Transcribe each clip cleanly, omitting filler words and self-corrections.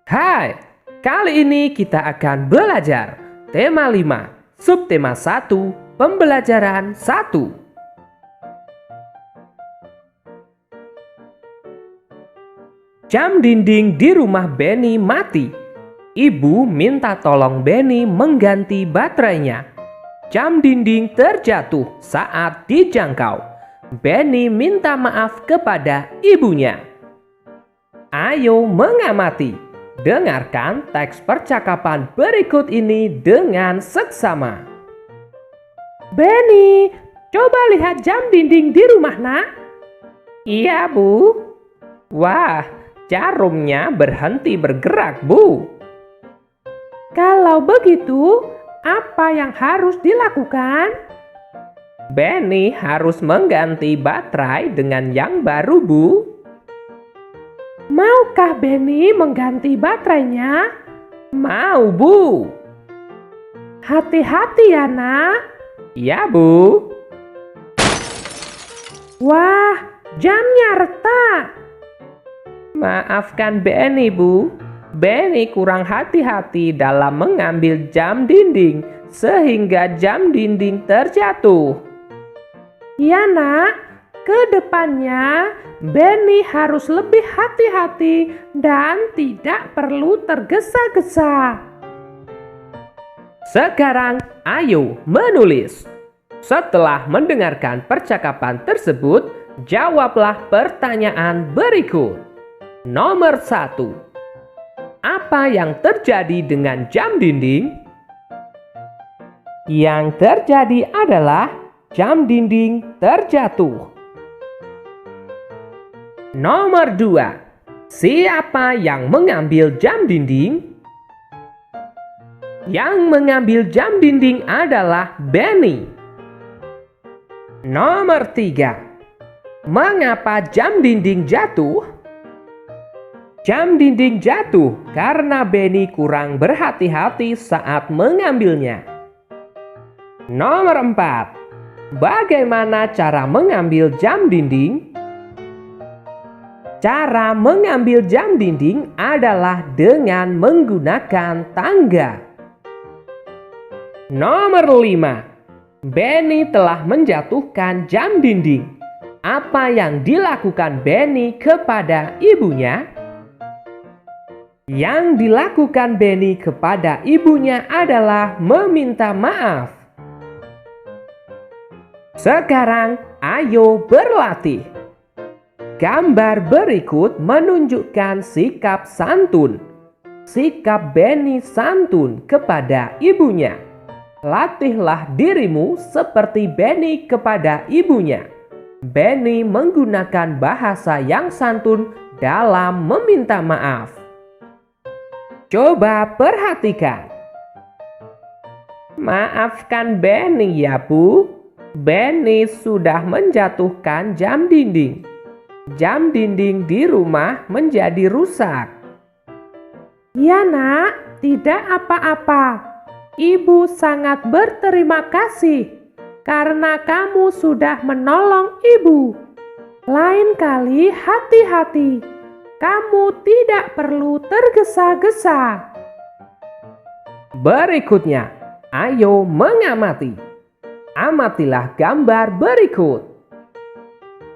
Hai, kali ini kita akan belajar tema 5, subtema 1, pembelajaran 1. Jam dinding di rumah Benny mati. Ibu minta tolong Benny mengganti baterainya. Jam dinding terjatuh saat dijangkau. Benny minta maaf kepada ibunya. Ayo mengamati. Dengarkan teks percakapan berikut ini dengan seksama. Benny, coba lihat jam dinding di rumah, Nak. Iya, Bu. Wah, jarumnya berhenti bergerak, Bu. Kalau begitu, apa yang harus dilakukan? Benny harus mengganti baterai dengan yang baru, Bu. Maukah Benny mengganti baterainya? Mau, Bu. Hati-hati ya, Nak. Ya, Bu. Wah, jamnya retak. Maafkan Benny, Bu. Benny kurang hati-hati dalam mengambil jam dinding sehingga jam dinding terjatuh. Ya, Nak. Kedepannya, Benny harus lebih hati-hati dan tidak perlu tergesa-gesa. Sekarang, ayo menulis. Setelah mendengarkan percakapan tersebut, jawablah pertanyaan berikut. Nomor 1. Apa yang terjadi dengan jam dinding? Yang terjadi adalah jam dinding terjatuh. Nomor 2. Siapa yang mengambil jam dinding? Yang mengambil jam dinding adalah Benny. Nomor 3. Mengapa jam dinding jatuh? Jam dinding jatuh karena Benny kurang berhati-hati saat mengambilnya. Nomor 4. Bagaimana cara mengambil jam dinding? Cara mengambil jam dinding adalah dengan menggunakan tangga. Nomor 5. Benny telah menjatuhkan jam dinding. Apa yang dilakukan Benny kepada ibunya? Yang dilakukan Benny kepada ibunya adalah meminta maaf. Sekarang, ayo berlatih. Gambar berikut menunjukkan sikap santun. Sikap Benny santun kepada ibunya. Latihlah dirimu seperti Benny kepada ibunya. Benny menggunakan bahasa yang santun dalam meminta maaf. Coba perhatikan. Maafkan Benny ya, Bu. Benny sudah menjatuhkan jam dinding. Jam dinding di rumah menjadi rusak. Ya, Nak, tidak apa-apa. Ibu sangat berterima kasih karena kamu sudah menolong ibu. Lain kali hati-hati. Kamu tidak perlu tergesa-gesa. Berikutnya, ayo mengamati. Amatilah gambar berikut.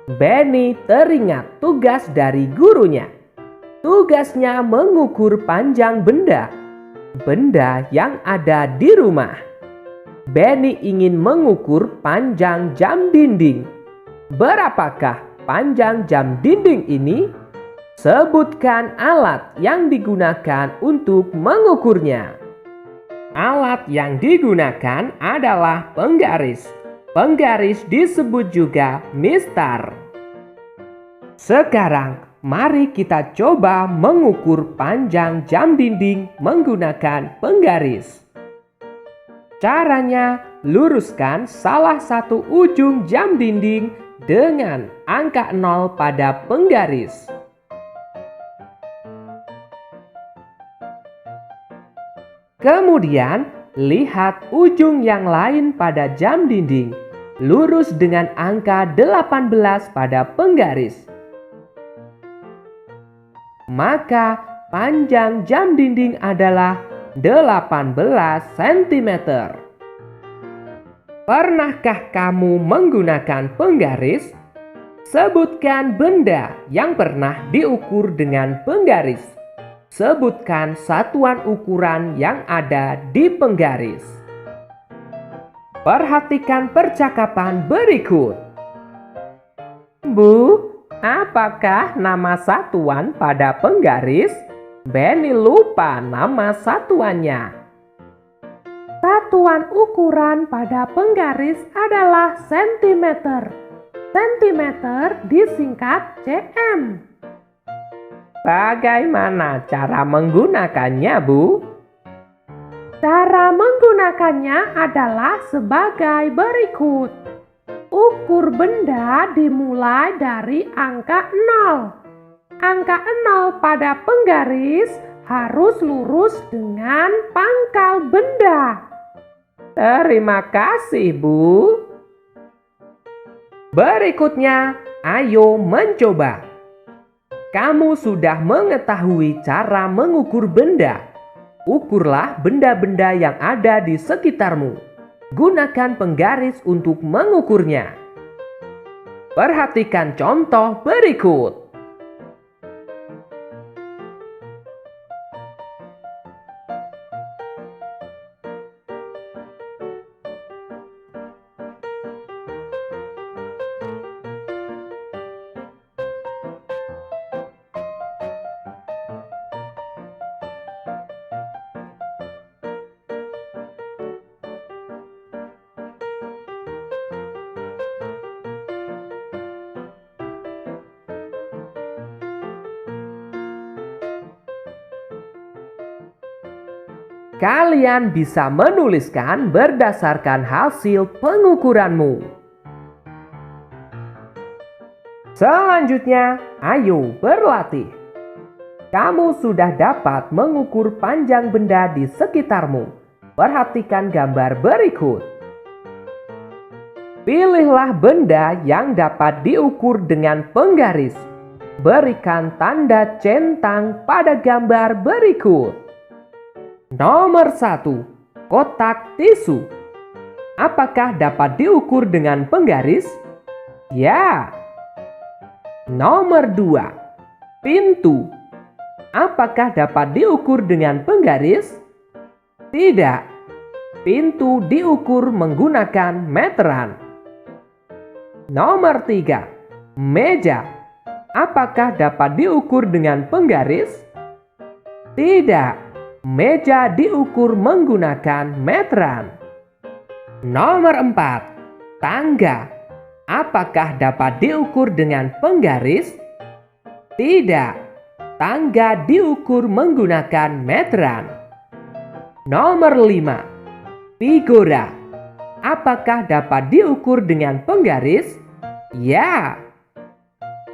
Benny teringat tugas dari gurunya. Tugasnya mengukur panjang benda yang ada di rumah. Benny ingin mengukur panjang jam dinding. Berapakah panjang jam dinding ini? Sebutkan alat yang digunakan untuk mengukurnya. Alat yang digunakan adalah penggaris. Penggaris disebut juga mistar. Sekarang, mari kita coba mengukur panjang jam dinding menggunakan penggaris. Caranya, luruskan salah satu ujung jam dinding dengan angka 0 pada penggaris. Kemudian, lihat ujung yang lain pada jam dinding. Lurus dengan angka 18 pada penggaris. Maka panjang jam dinding adalah 18 cm. Pernahkah kamu menggunakan penggaris? Sebutkan benda yang pernah diukur dengan penggaris. Sebutkan satuan ukuran yang ada di penggaris. Perhatikan percakapan berikut. Bu, apakah nama satuan pada penggaris? Benny lupa nama satuannya. Satuan ukuran pada penggaris adalah sentimeter. Sentimeter disingkat cm. Bagaimana cara menggunakannya, Bu? Cara menggunakannya adalah sebagai berikut. Ukur benda dimulai dari angka 0. Angka 0 pada penggaris harus lurus dengan pangkal benda. Terima kasih, Bu. Berikutnya, ayo mencoba. Kamu sudah mengetahui cara mengukur benda. Ukurlah benda-benda yang ada di sekitarmu. Gunakan penggaris untuk mengukurnya. Perhatikan contoh berikut. Kalian bisa menuliskan berdasarkan hasil pengukuranmu. Selanjutnya, ayo berlatih. Kamu sudah dapat mengukur panjang benda di sekitarmu. Perhatikan gambar berikut. Pilihlah benda yang dapat diukur dengan penggaris. Berikan tanda centang pada gambar berikut. Nomor 1. Kotak tisu. Apakah dapat diukur dengan penggaris? Ya. Nomor 2. Pintu. Apakah dapat diukur dengan penggaris? Tidak. Pintu diukur menggunakan meteran. Nomor 3. Meja. Apakah dapat diukur dengan penggaris? Tidak. Meja diukur menggunakan meteran. Nomor 4. Tangga. Apakah dapat diukur dengan penggaris? Tidak. Tangga diukur menggunakan meteran. Nomor 5. Figura. Apakah dapat diukur dengan penggaris? Ya.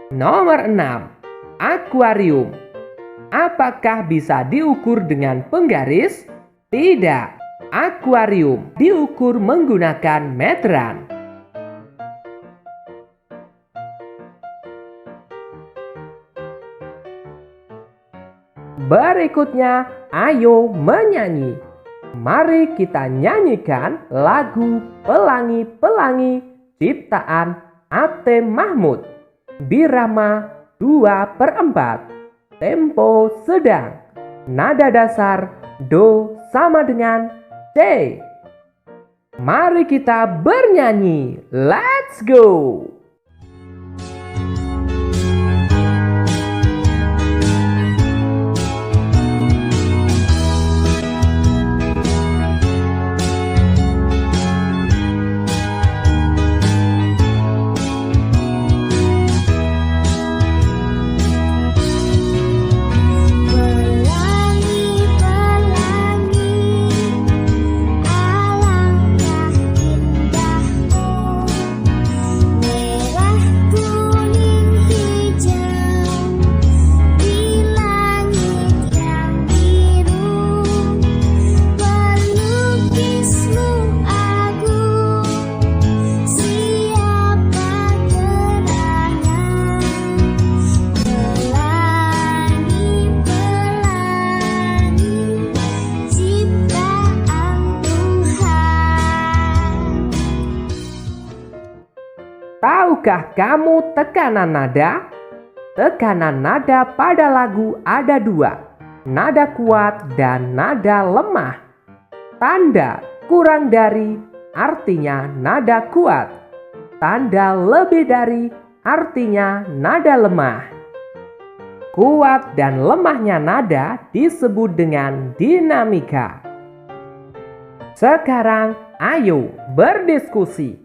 Nomor 6. Akuarium. Apakah bisa diukur dengan penggaris? Tidak. Akuarium diukur menggunakan meteran. Berikutnya, ayo menyanyi. Mari kita nyanyikan lagu Pelangi-Pelangi ciptaan A.T. Mahmud. Birama 2/4. Tempo sedang. Nada dasar Do sama dengan C. Mari kita bernyanyi. Let's go! Pelangi, alangkah indahmu Tahukah kamu tekanan nada? Tekanan nada pada lagu ada dua, nada kuat dan nada lemah. Tanda kurang dari artinya nada kuat. Tanda lebih dari artinya nada lemah. Kuat dan lemahnya nada disebut dengan dinamika. Sekarang ayo berdiskusi.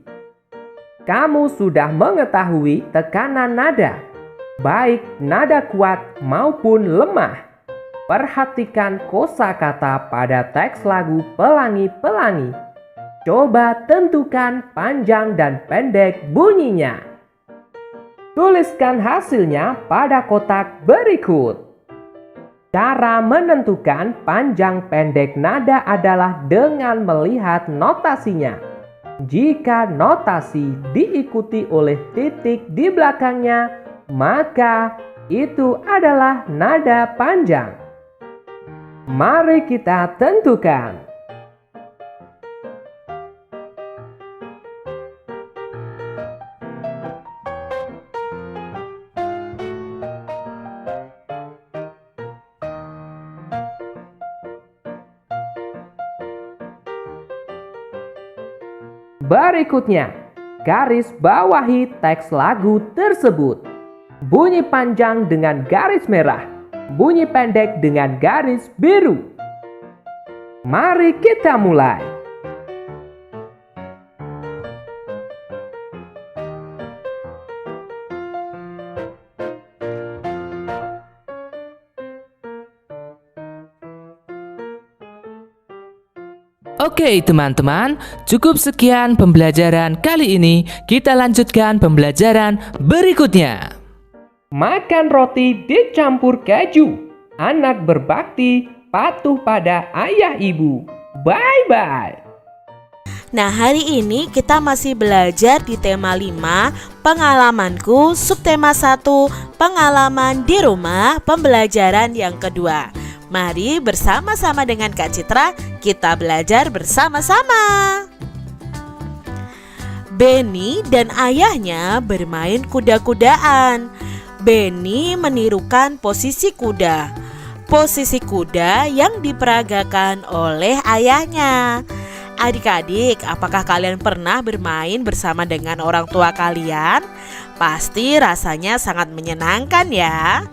Kamu sudah mengetahui tekanan nada, baik nada kuat maupun lemah. Perhatikan kosakata pada teks lagu Pelangi-Pelangi. Coba tentukan panjang dan pendek bunyinya. Tuliskan hasilnya pada kotak berikut. Cara menentukan panjang pendek nada adalah dengan melihat notasinya. Jika notasi diikuti oleh titik di belakangnya, maka itu adalah nada panjang. Mari kita tentukan. Berikutnya, garis bawahi teks lagu tersebut. Bunyi panjang dengan garis merah, bunyi pendek dengan garis biru. Mari kita mulai. Oke teman-teman, cukup sekian pembelajaran kali ini. Kita lanjutkan pembelajaran berikutnya. Makan roti dicampur keju. Anak berbakti patuh pada ayah ibu. Bye-bye. Nah, hari ini kita masih belajar di tema 5, pengalamanku, subtema 1, pengalaman di rumah, pembelajaran yang kedua. Mari bersama-sama dengan Kak Citra kita belajar bersama-sama. Benny dan ayahnya bermain kuda-kudaan. Benny menirukan posisi kuda. Posisi kuda yang diperagakan oleh ayahnya. Adik-adik, apakah kalian pernah bermain bersama dengan orang tua kalian? Pasti rasanya sangat menyenangkan ya.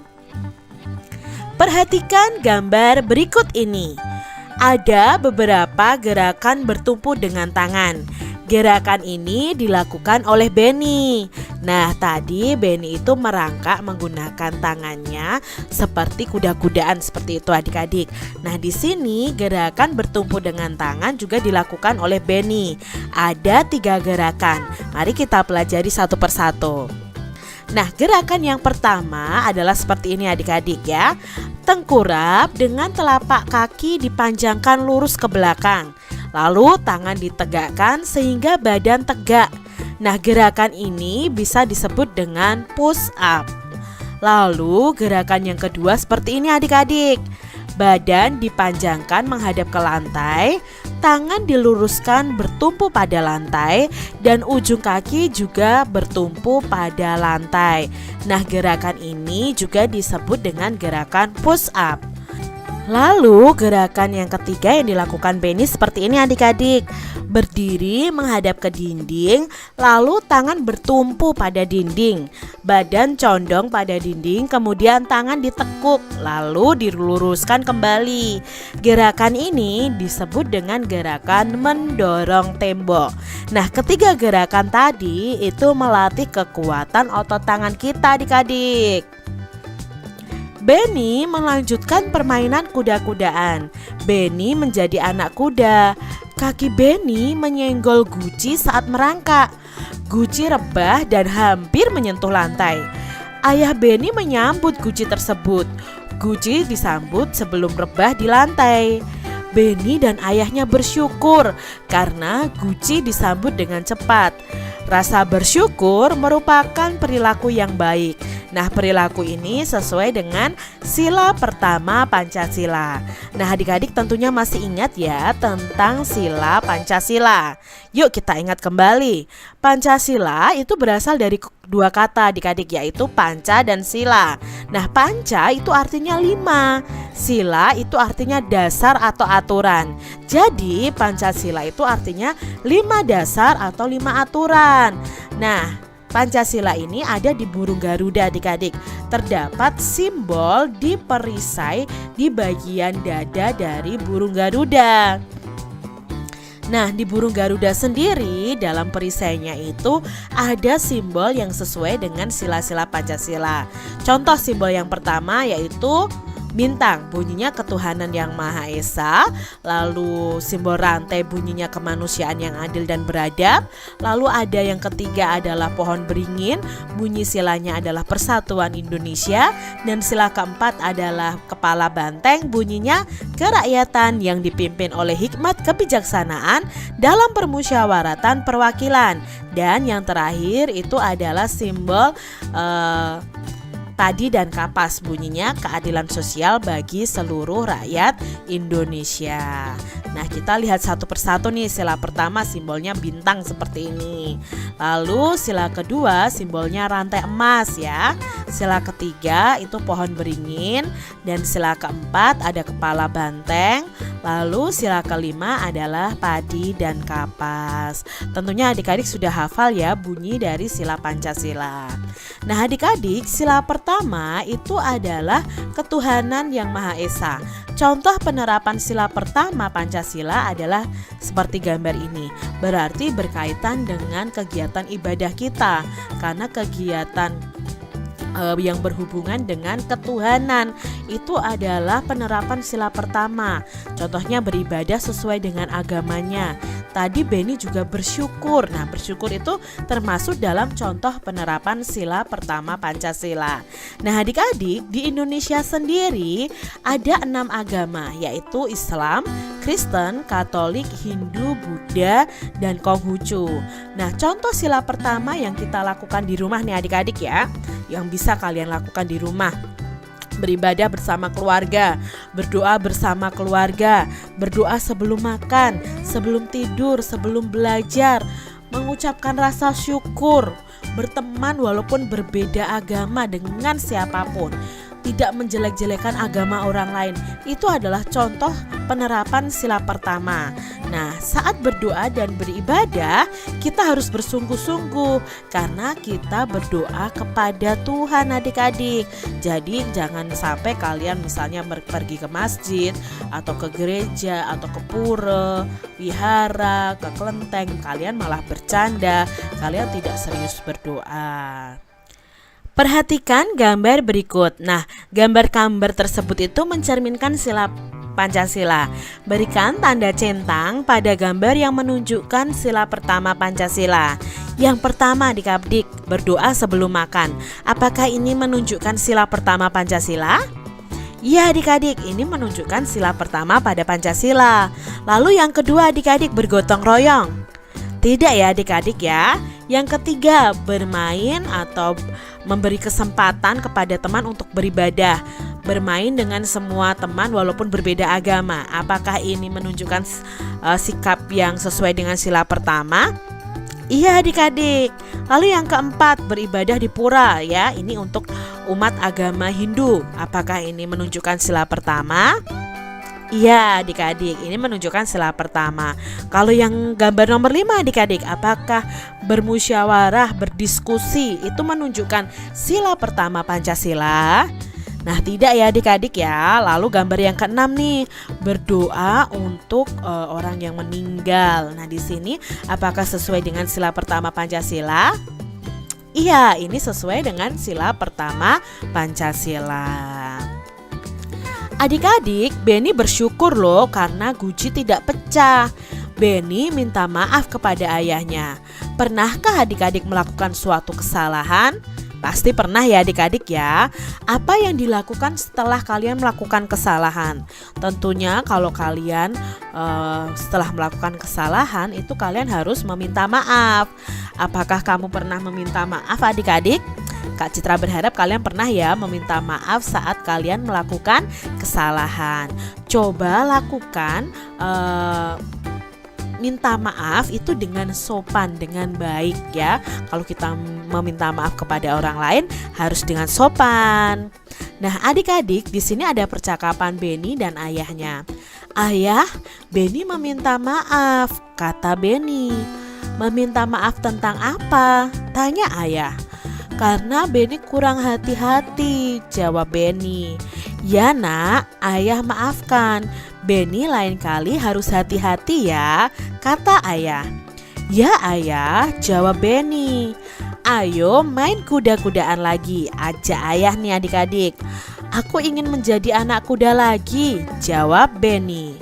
Perhatikan gambar berikut ini. Ada beberapa gerakan bertumpu dengan tangan. Gerakan ini dilakukan oleh Benny. Nah, tadi Benny itu merangkak menggunakan tangannya seperti kuda-kudaan seperti itu adik-adik. Nah, di sini gerakan bertumpu dengan tangan juga dilakukan oleh Benny. Ada 3 gerakan. Mari kita pelajari satu persatu. Nah, gerakan yang pertama adalah seperti ini adik-adik ya. Tengkurap dengan telapak kaki dipanjangkan lurus ke belakang. Lalu tangan ditegakkan sehingga badan tegak. Nah, gerakan ini bisa disebut dengan push up. Lalu gerakan yang kedua seperti ini adik-adik. Badan dipanjangkan menghadap ke lantai, tangan diluruskan bertumpu pada lantai, dan ujung kaki juga bertumpu pada lantai. Nah, gerakan ini juga disebut dengan gerakan push up. Lalu gerakan yang ketiga yang dilakukan Benny seperti ini adik-adik. Berdiri menghadap ke dinding, lalu tangan bertumpu pada dinding. Badan condong pada dinding, kemudian tangan ditekuk, lalu diluruskan kembali. Gerakan ini disebut dengan gerakan mendorong tembok. Nah, ketiga gerakan tadi itu melatih kekuatan otot tangan kita adik-adik. Benny melanjutkan permainan kuda-kudaan. Benny menjadi anak kuda. Kaki Benny menyenggol guci saat merangkak. Guci rebah dan hampir menyentuh lantai. Ayah Benny menyambut guci tersebut. Guci disambut sebelum rebah di lantai. Benny dan ayahnya bersyukur karena guci disambut dengan cepat. Rasa bersyukur merupakan perilaku yang baik. Nah, perilaku ini sesuai dengan sila pertama Pancasila. Nah, adik-adik tentunya masih ingat ya tentang sila Pancasila. Yuk kita ingat kembali. Pancasila itu berasal dari dua kata adik-adik, yaitu panca dan sila. Nah, panca itu artinya 5, sila itu artinya dasar atau aturan. Jadi Pancasila itu artinya 5 dasar atau 5 aturan. Nah, Pancasila ini ada di burung Garuda adik-adik. Terdapat simbol di perisai di bagian dada dari burung Garuda. Nah, di burung Garuda sendiri dalam perisainya itu ada simbol yang sesuai dengan sila-sila Pancasila. Contoh simbol yang pertama yaitu bintang, bunyinya ketuhanan yang Maha Esa. Lalu simbol rantai bunyinya kemanusiaan yang adil dan beradab. Lalu ada yang ketiga adalah pohon beringin, bunyi silanya adalah Persatuan Indonesia. Dan sila keempat adalah kepala banteng, bunyinya kerakyatan yang dipimpin oleh hikmat kebijaksanaan dalam permusyawaratan perwakilan. Dan yang terakhir itu adalah simbol padi dan kapas, bunyinya keadilan sosial bagi seluruh rakyat Indonesia. Nah, kita lihat satu persatu nih. Sila pertama simbolnya bintang seperti ini. Lalu sila kedua simbolnya rantai emas ya. Sila ketiga itu pohon beringin. Dan sila keempat ada kepala banteng. Lalu sila kelima adalah padi dan kapas. Tentunya adik-adik sudah hafal ya bunyi dari sila Pancasila. Nah, adik-adik, sila pertama itu adalah ketuhanan yang Maha Esa. Contoh penerapan sila pertama Pancasila adalah seperti gambar ini. Berarti berkaitan dengan kegiatan ibadah kita. Karena kegiatan yang berhubungan dengan ketuhanan itu adalah penerapan sila pertama. Contohnya beribadah sesuai dengan agamanya. Tadi Beni juga bersyukur. Nah, bersyukur itu termasuk dalam contoh penerapan sila pertama Pancasila. Nah, adik-adik, di Indonesia sendiri ada 6 agama, yaitu Islam, Kristen, Katolik, Hindu, Buddha, dan Konghucu. Nah, contoh sila pertama yang kita lakukan di rumah nih adik-adik ya, yang bisa kalian lakukan di rumah: beribadah bersama keluarga, berdoa bersama keluarga, berdoa sebelum makan, sebelum tidur, sebelum belajar, mengucapkan rasa syukur, berteman walaupun berbeda agama dengan siapapun, tidak menjelek-jelekan agama orang lain. Itu adalah contoh penerapan sila pertama. Nah, saat berdoa dan beribadah, kita harus bersungguh-sungguh karena kita berdoa kepada Tuhan adik-adik. Jadi jangan sampai kalian misalnya pergi ke masjid atau ke gereja atau ke pura, wihara, ke kelenteng, kalian malah bercanda, kalian tidak serius berdoa. Perhatikan gambar berikut. Nah, gambar-gambar tersebut itu mencerminkan sila Pancasila. Berikan tanda centang pada gambar yang menunjukkan sila pertama Pancasila. Yang pertama adik-adik, berdoa sebelum makan. Apakah ini menunjukkan sila pertama Pancasila? Iya adik-adik, ini menunjukkan sila pertama pada Pancasila. Lalu yang kedua adik-adik, bergotong royong. Tidak ya adik-adik ya. Yang ketiga, bermain atau memberi kesempatan kepada teman untuk beribadah. Bermain dengan semua teman walaupun berbeda agama. Apakah ini menunjukkan sikap yang sesuai dengan sila pertama? Iya adik-adik. Lalu yang keempat, beribadah di pura ya. Ini untuk umat agama Hindu. Apakah ini menunjukkan sila pertama? Iya adik-adik, ini menunjukkan sila pertama. Kalau yang gambar nomor 5 adik-adik, apakah bermusyawarah, berdiskusi itu menunjukkan sila pertama Pancasila? Nah, tidak ya adik-adik ya. Lalu gambar yang ke-6 nih, berdoa untuk orang yang meninggal. Nah, di sini apakah sesuai dengan sila pertama Pancasila? Iya, ini sesuai dengan sila pertama Pancasila. Adik-adik, Beni bersyukur loh karena guci tidak pecah. Beni minta maaf kepada ayahnya. Pernahkah adik-adik melakukan suatu kesalahan? Pasti pernah ya adik-adik ya. Apa yang dilakukan setelah kalian melakukan kesalahan? Tentunya kalau kalian setelah melakukan kesalahan itu kalian harus meminta maaf. Apakah kamu pernah meminta maaf adik-adik? Kak Citra berharap kalian pernah ya meminta maaf saat kalian melakukan kesalahan. Coba lakukan minta maaf itu dengan sopan, dengan baik ya. Kalau kita meminta maaf kepada orang lain harus dengan sopan. Nah, adik-adik, di sini ada percakapan Benny dan ayahnya. "Ayah, Benny meminta maaf," kata Benny. "Meminta maaf tentang apa?" tanya ayah. "Karena Benny kurang hati-hati," jawab Benny. "Ya nak, ayah maafkan. Benny lain kali harus hati-hati ya," kata ayah. "Ya ayah," jawab Benny. "Ayo main kuda-kudaan lagi," ajak ayah nih adik-adik. "Aku ingin menjadi anak kuda lagi," jawab Benny.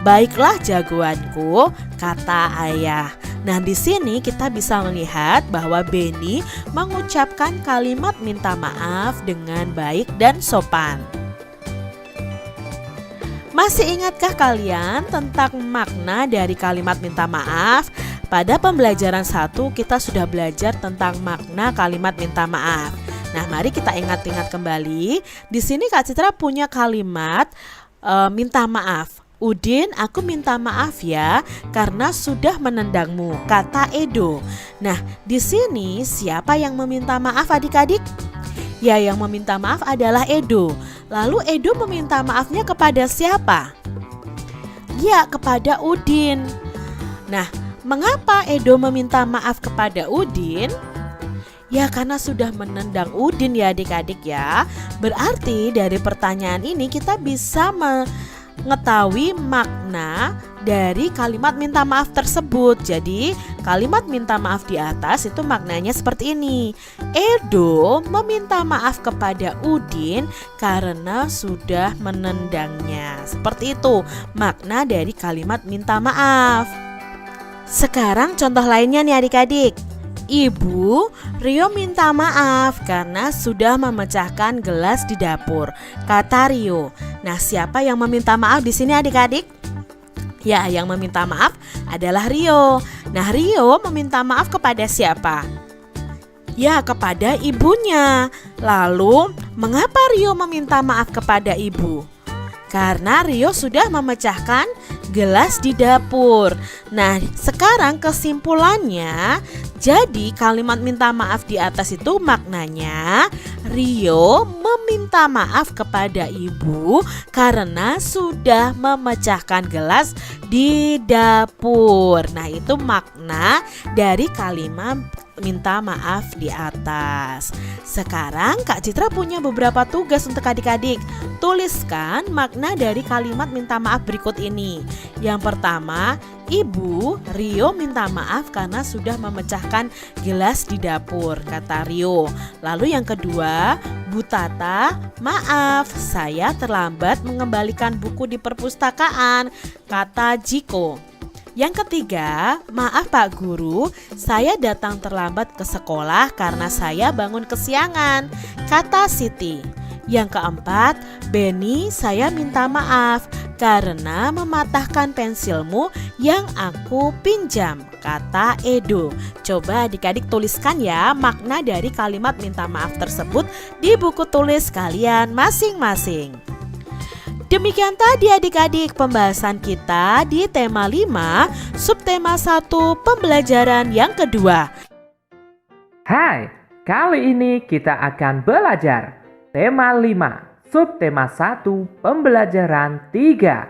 "Baiklah jagoanku," kata ayah. Nah, di sini kita bisa melihat bahwa Benny mengucapkan kalimat minta maaf dengan baik dan sopan. Masih ingatkah kalian tentang makna dari kalimat minta maaf? Pada pembelajaran 1 kita sudah belajar tentang makna kalimat minta maaf. Nah, mari kita ingat-ingat kembali. Di sini Kak Citra punya kalimat minta maaf. "Udin, aku minta maaf ya karena sudah menendangmu," kata Edo. Nah, di sini siapa yang meminta maaf adik-adik? Ya, yang meminta maaf adalah Edo. Lalu Edo meminta maafnya kepada siapa? Ya, kepada Udin. Nah, mengapa Edo meminta maaf kepada Udin? Ya, karena sudah menendang Udin ya adik-adik ya. Berarti dari pertanyaan ini kita bisa mengetahui makna dari kalimat minta maaf tersebut. Jadi kalimat minta maaf di atas itu maknanya seperti ini. Edo meminta maaf kepada Udin karena sudah menendangnya. Seperti itu makna dari kalimat minta maaf. Sekarang contoh lainnya nih adik-adik. "Ibu, Rio minta maaf karena sudah memecahkan gelas di dapur," kata Rio. Nah, siapa yang meminta maaf di sini adik-adik? Ya, yang meminta maaf adalah Rio. Nah, Rio meminta maaf kepada siapa? Ya, kepada ibunya. Lalu, mengapa Rio meminta maaf kepada ibu? Karena Rio sudah memecahkan gelas di dapur. Nah, sekarang kesimpulannya, jadi kalimat minta maaf di atas itu maknanya Rio meminta maaf kepada ibu karena sudah memecahkan gelas di dapur. Nah, itu makna dari kalimat minta maaf di atas. Sekarang Kak Citra punya beberapa tugas untuk adik-adik. Tuliskan makna dari kalimat minta maaf berikut ini. Yang pertama, Ibu Rio minta maaf karena sudah memecahkan gelas di dapur, kata Rio. Lalu yang kedua, Bu Tata, maaf saya terlambat mengembalikan buku di perpustakaan, kata Jiko. Yang ketiga, maaf Pak Guru, saya datang terlambat ke sekolah karena saya bangun kesiangan, kata Siti. Yang keempat, Benny, saya minta maaf karena mematahkan pensilmu yang aku pinjam, kata Edo. Coba adik-adik tuliskan ya makna dari kalimat minta maaf tersebut di buku tulis kalian masing-masing. Demikian tadi adik-adik pembahasan kita di tema 5, subtema 1 pembelajaran yang kedua. Hai, kali ini kita akan belajar tema 5, subtema 1 pembelajaran 3.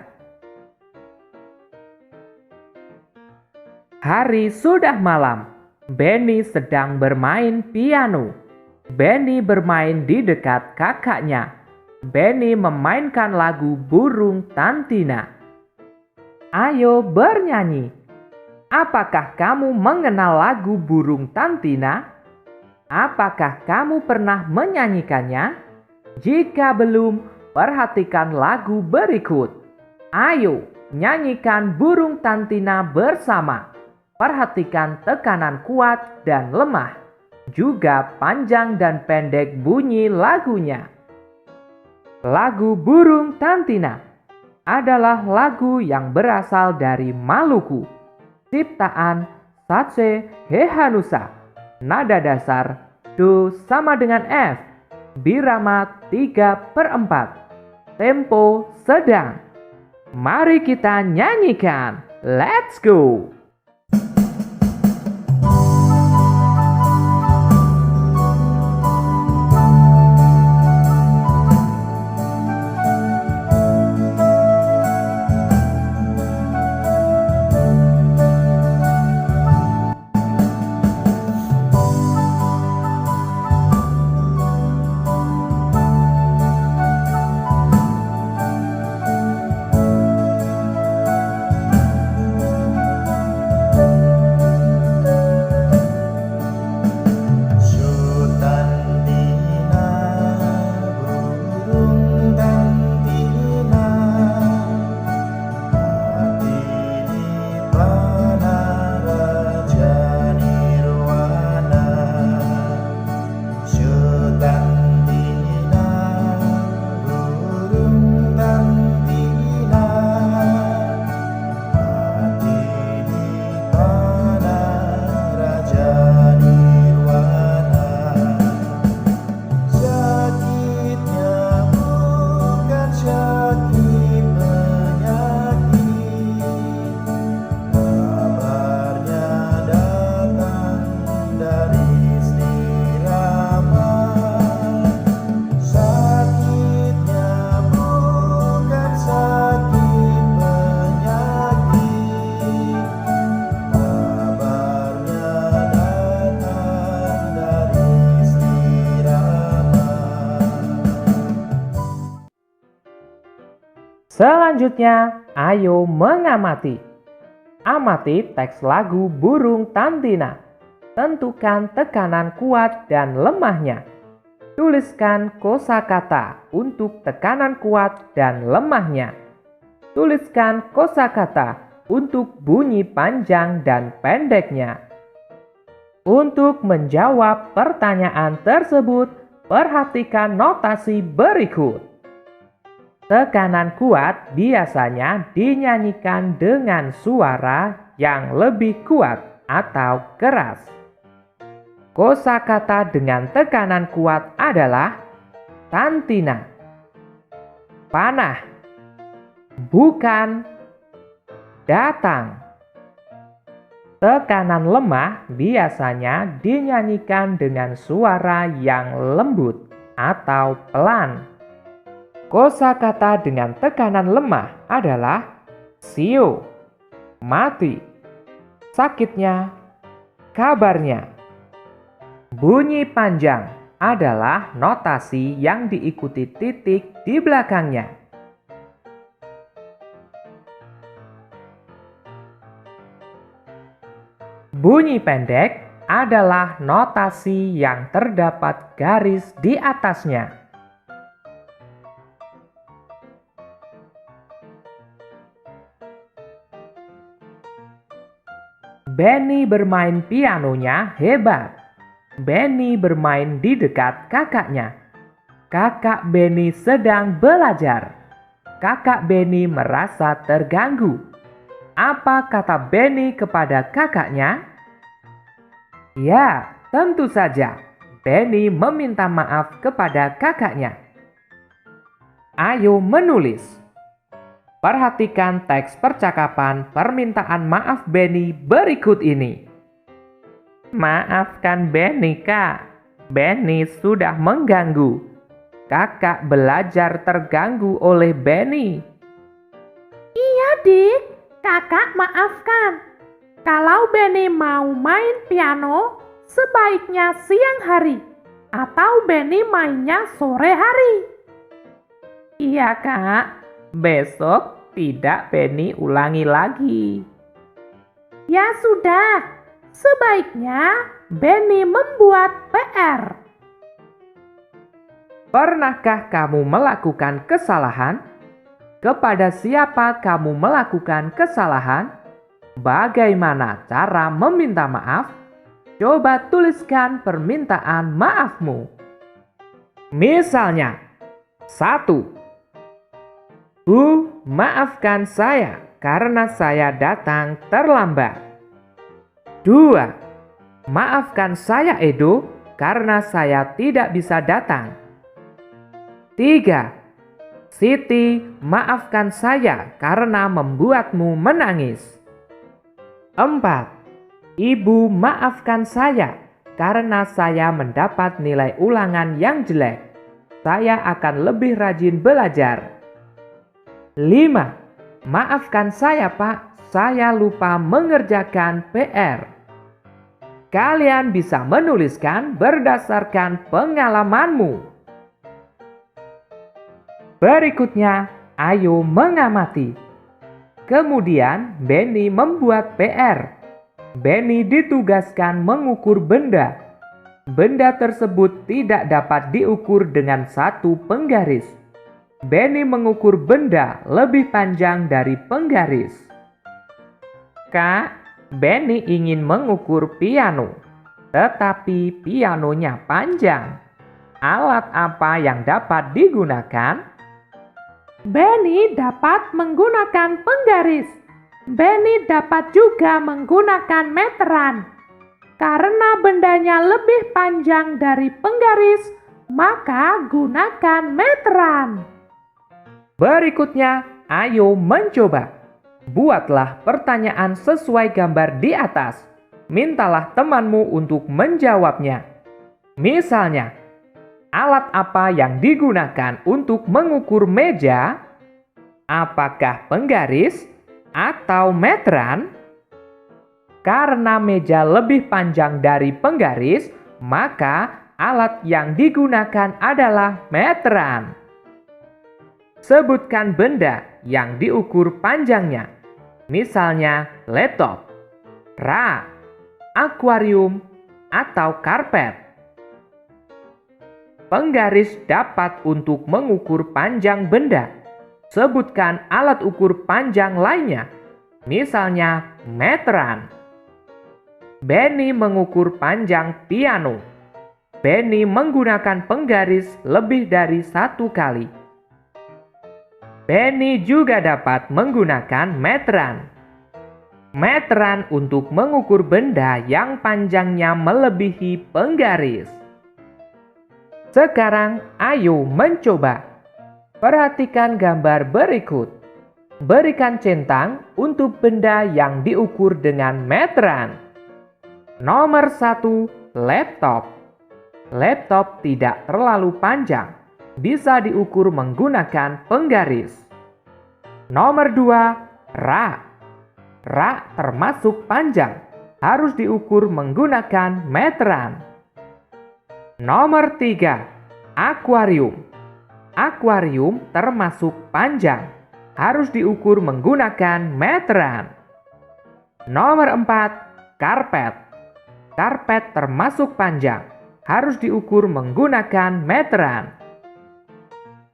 Hari sudah malam, Benny sedang bermain piano. Benny bermain di dekat kakaknya. Benny memainkan lagu Burung Tantina. Ayo bernyanyi. Apakah kamu mengenal lagu Burung Tantina? Apakah kamu pernah menyanyikannya? Jika belum, perhatikan lagu berikut. Ayo nyanyikan Burung Tantina bersama. Perhatikan tekanan kuat dan lemah. Juga panjang dan pendek bunyi lagunya. Lagu Burung Tantina adalah lagu yang berasal dari Maluku, ciptaan Satse Hehanusa, nada dasar Do sama dengan F. Birama 3/4. Tempo sedang. Mari kita nyanyikan. Let's go! Selanjutnya, ayo mengamati. Amati teks lagu Burung Tantina. Tentukan tekanan kuat dan lemahnya. Tuliskan kosakata untuk tekanan kuat dan lemahnya. Tuliskan kosakata untuk bunyi panjang dan pendeknya. Untuk menjawab pertanyaan tersebut, perhatikan notasi berikut. Tekanan kuat biasanya dinyanyikan dengan suara yang lebih kuat atau keras. Kosakata dengan tekanan kuat adalah tantina, panah, bukan, datang. Tekanan lemah biasanya dinyanyikan dengan suara yang lembut atau pelan. Kosakata dengan tekanan lemah adalah sio, mati, sakitnya, kabarnya. Bunyi panjang adalah notasi yang diikuti titik di belakangnya. Bunyi pendek adalah notasi yang terdapat garis di atasnya. Benny bermain pianonya hebat. Benny bermain di dekat kakaknya. Kakak Benny sedang belajar. Kakak Benny merasa terganggu. Apa kata Benny kepada kakaknya? Ya, tentu saja. Benny meminta maaf kepada kakaknya. Ayo menulis. Perhatikan teks percakapan permintaan maaf Benny berikut ini. Maafkan Benny, Kak. Benny sudah mengganggu. Kakak belajar terganggu oleh Benny. Iya, Dik. Kakak maafkan. Kalau Benny mau main piano, sebaiknya siang hari. Atau Benny mainnya sore hari. Iya, Kak. Besok tidak Benny ulangi lagi. Ya sudah, sebaiknya Benny membuat PR. Pernahkah kamu melakukan kesalahan? Kepada siapa kamu melakukan kesalahan? Bagaimana cara meminta maaf? Coba tuliskan permintaan maafmu. Misalnya, 1. Bu, maafkan saya karena saya datang terlambat. 2. Maafkan saya Edo karena saya tidak bisa datang. 3. Siti, maafkan saya karena membuatmu menangis. 4. Ibu, maafkan saya karena saya mendapat nilai ulangan yang jelek. Saya akan lebih rajin belajar. 5. Maafkan saya, Pak, saya lupa mengerjakan PR. Kalian bisa menuliskan berdasarkan pengalamanmu. Berikutnya, ayo mengamati. Kemudian, Benny membuat PR. Benny ditugaskan mengukur benda. Benda tersebut tidak dapat diukur dengan satu penggaris. Benny mengukur benda lebih panjang dari penggaris. Kak, Benny ingin mengukur piano, tetapi pianonya panjang. Alat apa yang dapat digunakan? Benny dapat menggunakan penggaris. Benny dapat juga menggunakan meteran. Karena bendanya lebih panjang dari penggaris, maka gunakan meteran. Berikutnya, ayo mencoba. Buatlah pertanyaan sesuai gambar di atas. Mintalah temanmu untuk menjawabnya. Misalnya, alat apa yang digunakan untuk mengukur meja? Apakah penggaris atau meteran? Karena meja lebih panjang dari penggaris, maka alat yang digunakan adalah meteran. Sebutkan benda yang diukur panjangnya. Misalnya laptop, rak, akuarium, atau karpet. Penggaris dapat untuk mengukur panjang benda. Sebutkan alat ukur panjang lainnya. Misalnya meteran. Benny mengukur panjang piano. Benny menggunakan penggaris lebih dari satu kali. Benny juga dapat menggunakan meteran. Meteran untuk mengukur benda yang panjangnya melebihi penggaris. Sekarang ayo mencoba. Perhatikan gambar berikut. Berikan centang untuk benda yang diukur dengan meteran. Nomor 1, laptop. Laptop tidak terlalu panjang. Bisa diukur menggunakan penggaris. Nomor 2, rak. Rak termasuk panjang. Harus diukur menggunakan meteran. Nomor 3, akuarium. Akuarium termasuk panjang. Harus diukur menggunakan meteran. Nomor 4, karpet. Karpet termasuk panjang. Harus diukur menggunakan meteran.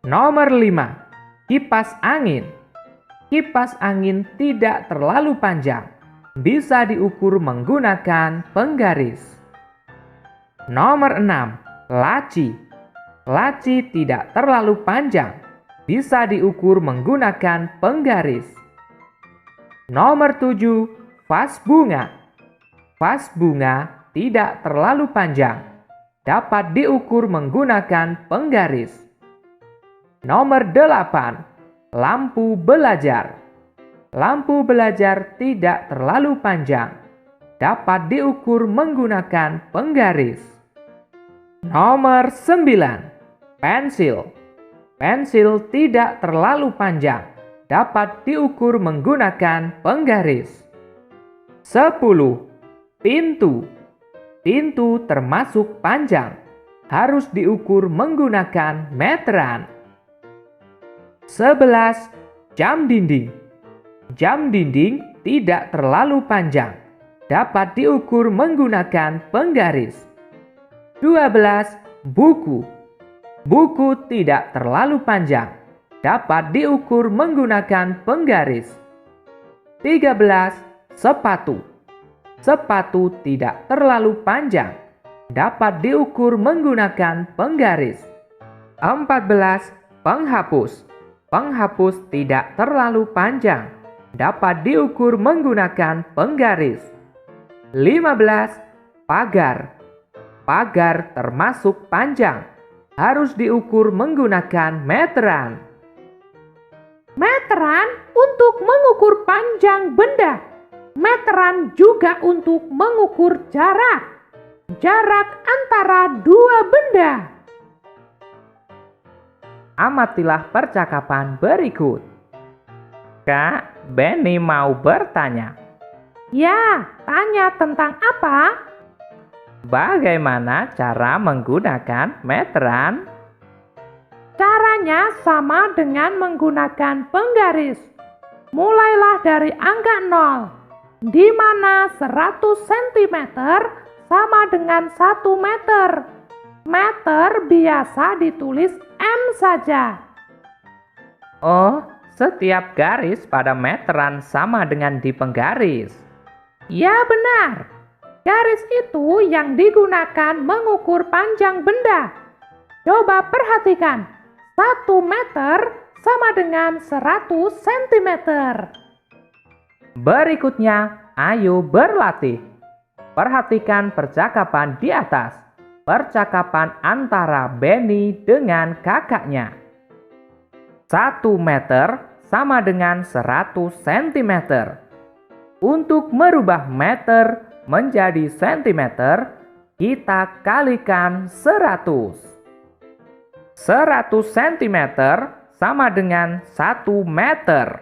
Nomor 5, kipas angin. Kipas angin tidak terlalu panjang. Bisa diukur menggunakan penggaris. Nomor 6, laci. Laci tidak terlalu panjang. Bisa diukur menggunakan penggaris. Nomor 7, vas bunga. Vas bunga tidak terlalu panjang. Dapat diukur menggunakan penggaris. Nomor 8, lampu belajar. Lampu belajar tidak terlalu panjang. Dapat diukur menggunakan penggaris. Nomor 9, pensil. Pensil tidak terlalu panjang. Dapat diukur menggunakan penggaris. 10, pintu. Pintu termasuk panjang. Harus diukur menggunakan meteran. 11, jam dinding. Jam dinding tidak terlalu panjang. Dapat diukur menggunakan penggaris. 12, buku. Buku tidak terlalu panjang. Dapat diukur menggunakan penggaris. 13, sepatu. Sepatu tidak terlalu panjang. Dapat diukur menggunakan penggaris. 14, penghapus. Penghapus tidak terlalu panjang. Dapat diukur menggunakan penggaris. 15, pagar. Pagar termasuk panjang, harus diukur menggunakan meteran. Meteran untuk mengukur panjang benda. Meteran juga untuk mengukur jarak. Jarak antara dua benda. Amatilah percakapan berikut. Kak, Benny mau bertanya. Ya, tanya tentang apa? Bagaimana cara menggunakan meteran? Caranya sama dengan menggunakan penggaris. Mulailah dari angka 0, di mana 100 cm sama dengan 1 meter. Meter biasa ditulis M saja. Oh, setiap garis pada meteran sama dengan di penggaris. Ya benar, garis itu yang digunakan mengukur panjang benda. Coba perhatikan, 1 meter sama dengan 100 cm. Berikutnya, ayo berlatih. Perhatikan percakapan di atas. Percakapan antara Benny dengan kakaknya. 1 meter sama dengan 100 cm. Untuk merubah meter menjadi sentimeter, kita kalikan 100. 100 cm sama dengan 1 meter.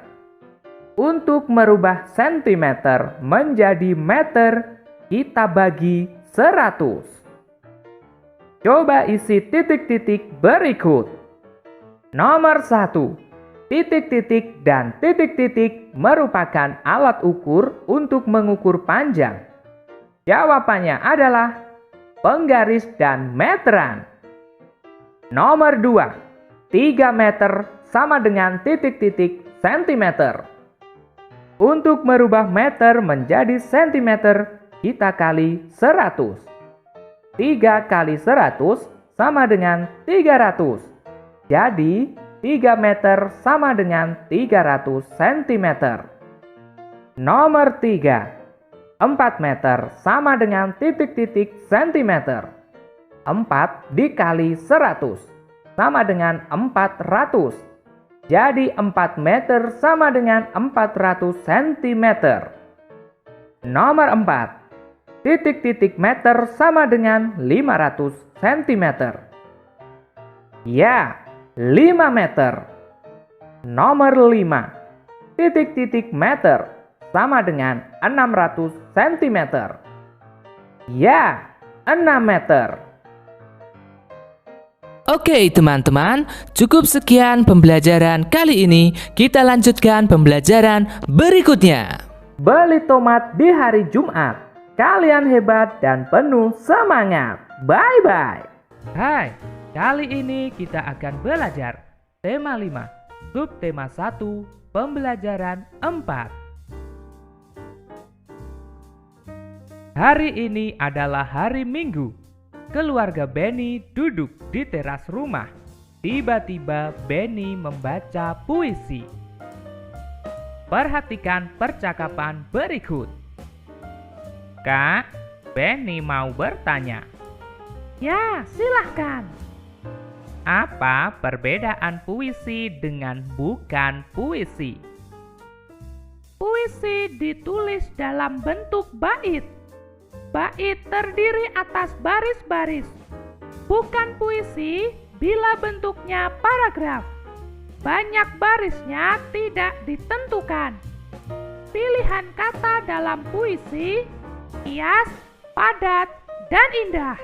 Untuk merubah sentimeter menjadi meter, kita bagi 100. Coba isi titik-titik berikut. Nomor 1. Titik-titik dan titik-titik merupakan alat ukur untuk mengukur panjang. Jawabannya adalah penggaris dan meteran. Nomor 2. 3 meter sama dengan titik-titik sentimeter. Untuk merubah meter menjadi sentimeter, kita kali 100. 3 kali 100 sama dengan 300. Jadi, 3 meter sama dengan 300 cm. Nomor 3. 4 meter sama dengan titik-titik sentimeter. 4 dikali 100 sama dengan 400. Jadi 4 meter sama dengan 400 cm. Nomor 4. Titik-titik meter sama dengan 500 cm. Ya, 5 meter. Nomor 5. Titik-titik meter sama dengan 600 cm. Ya, 6 meter. Oke teman-teman, cukup sekian pembelajaran kali ini. Kita lanjutkan pembelajaran berikutnya. Beli tomat di hari Jumat. Kalian hebat dan penuh semangat. Bye-bye. Hai, kali ini kita akan belajar tema 5, subtema 1, pembelajaran 4. Hari ini adalah hari Minggu. Keluarga Benny duduk di teras rumah. Tiba-tiba Benny membaca puisi. Perhatikan percakapan berikut. Kak, Benny mau bertanya. Ya, silahkan. Apa perbedaan puisi dengan bukan puisi? Puisi ditulis dalam bentuk bait. Bait terdiri atas baris-baris. Bukan puisi bila bentuknya paragraf. Banyak barisnya tidak ditentukan. Pilihan kata dalam puisi hias, padat, dan indah.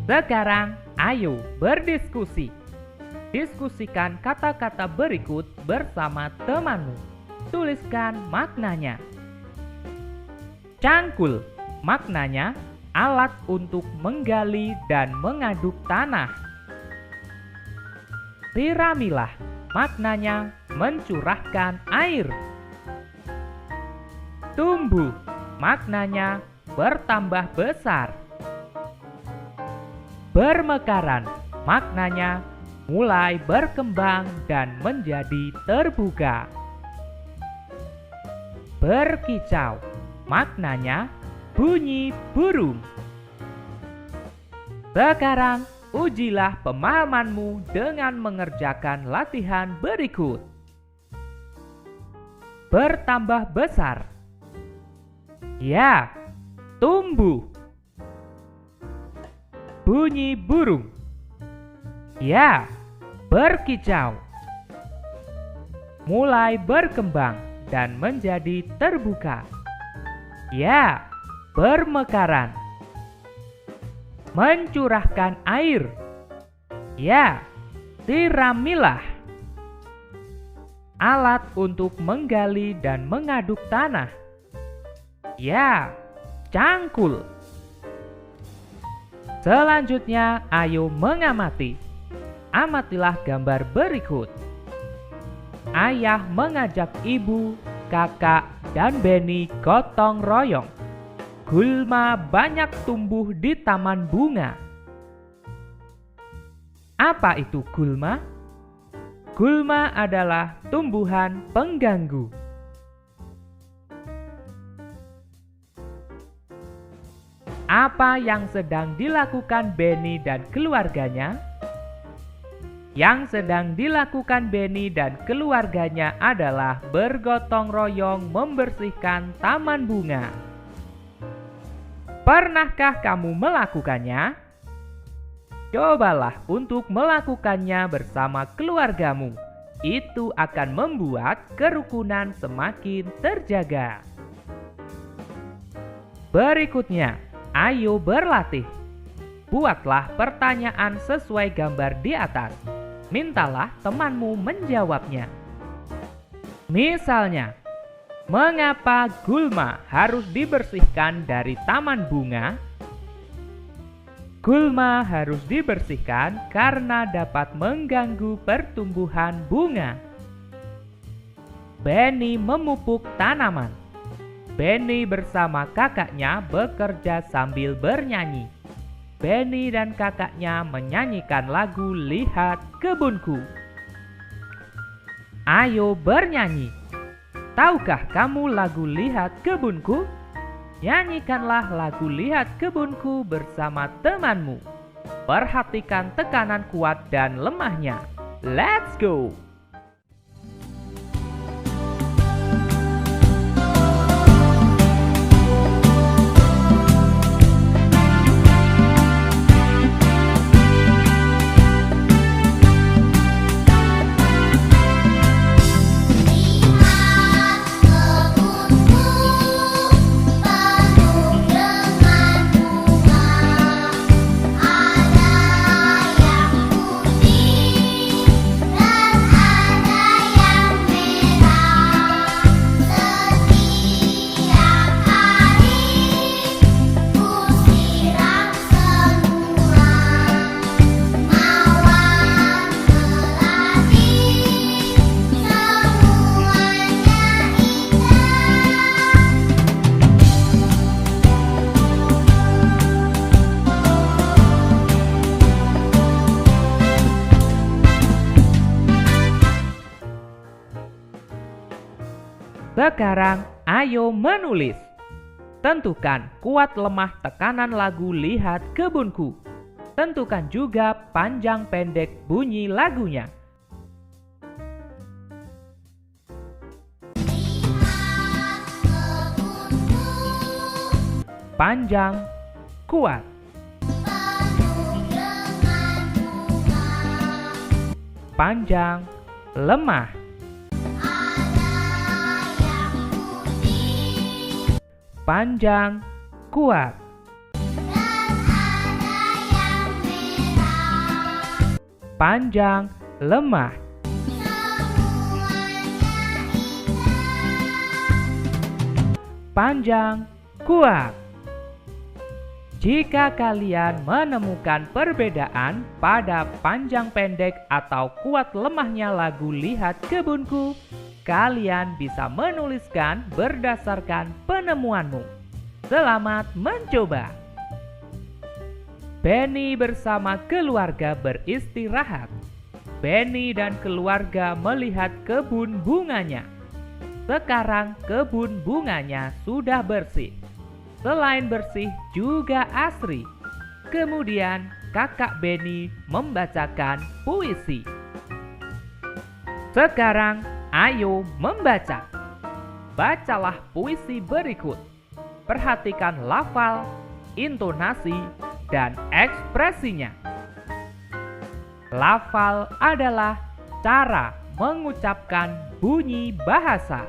Sekarang, ayo berdiskusi. Diskusikan kata-kata berikut bersama temanmu. Tuliskan maknanya. Cangkul, maknanya alat untuk menggali dan mengaduk tanah. Siramilah, maknanya mencurahkan air. Tumbuh, maknanya bertambah besar. Bermekaran, maknanya mulai berkembang dan menjadi terbuka. berkicau. Maknanya bunyi burung. Sekarang ujilah pemahamanmu dengan mengerjakan latihan berikut. Bertambah besar. Ya, tumbuh. Bunyi burung. Ya, berkicau. Mulai berkembang dan menjadi terbuka. Ya, bermekaran. Mencurahkan air. Ya, siramilah. Alat untuk menggali dan mengaduk tanah. Ya, cangkul. Selanjutnya, ayo mengamati. Amatilah gambar berikut. Ayah mengajak ibu, kakak, dan Benny gotong royong. Gulma banyak tumbuh di taman bunga. Apa itu gulma? Gulma adalah tumbuhan pengganggu. Apa yang sedang dilakukan Benny dan keluarganya? Yang sedang dilakukan Benny dan keluarganya adalah bergotong royong membersihkan taman bunga. Pernahkah kamu melakukannya? Cobalah untuk melakukannya bersama keluargamu. Itu akan membuat kerukunan semakin terjaga. Berikutnya, ayo berlatih. Buatlah pertanyaan sesuai gambar di atas. Mintalah temanmu menjawabnya. Misalnya, mengapa gulma harus dibersihkan dari taman bunga? Gulma harus dibersihkan karena dapat mengganggu pertumbuhan bunga. Benny memupuk tanaman. Benny bersama kakaknya bekerja sambil bernyanyi. Benny dan kakaknya menyanyikan lagu Lihat Kebunku. Ayo bernyanyi. Tahukah kamu lagu Lihat Kebunku? Nyanyikanlah lagu Lihat Kebunku bersama temanmu. Perhatikan tekanan kuat dan lemahnya. Let's go! Sekarang, ayo menulis. Tentukan kuat lemah tekanan lagu Lihat Kebunku. Tentukan juga panjang pendek bunyi lagunya. Panjang, kuat. Panjang, lemah. Panjang, kuat. Panjang, lemah. Panjang, kuat. Jika kalian menemukan perbedaan pada panjang pendek atau kuat lemahnya lagu Lihat Kebunku, kalian bisa menuliskan berdasarkan penemuanmu. Selamat mencoba. Benny bersama keluarga beristirahat. Benny dan keluarga melihat kebun bunganya. Sekarang kebun bunganya sudah bersih. Selain bersih juga asri. Kemudian kakak Benny membacakan puisi. Sekarang ayo membaca. Bacalah puisi berikut. Perhatikan lafal, intonasi, dan ekspresinya. Lafal adalah cara mengucapkan bunyi bahasa.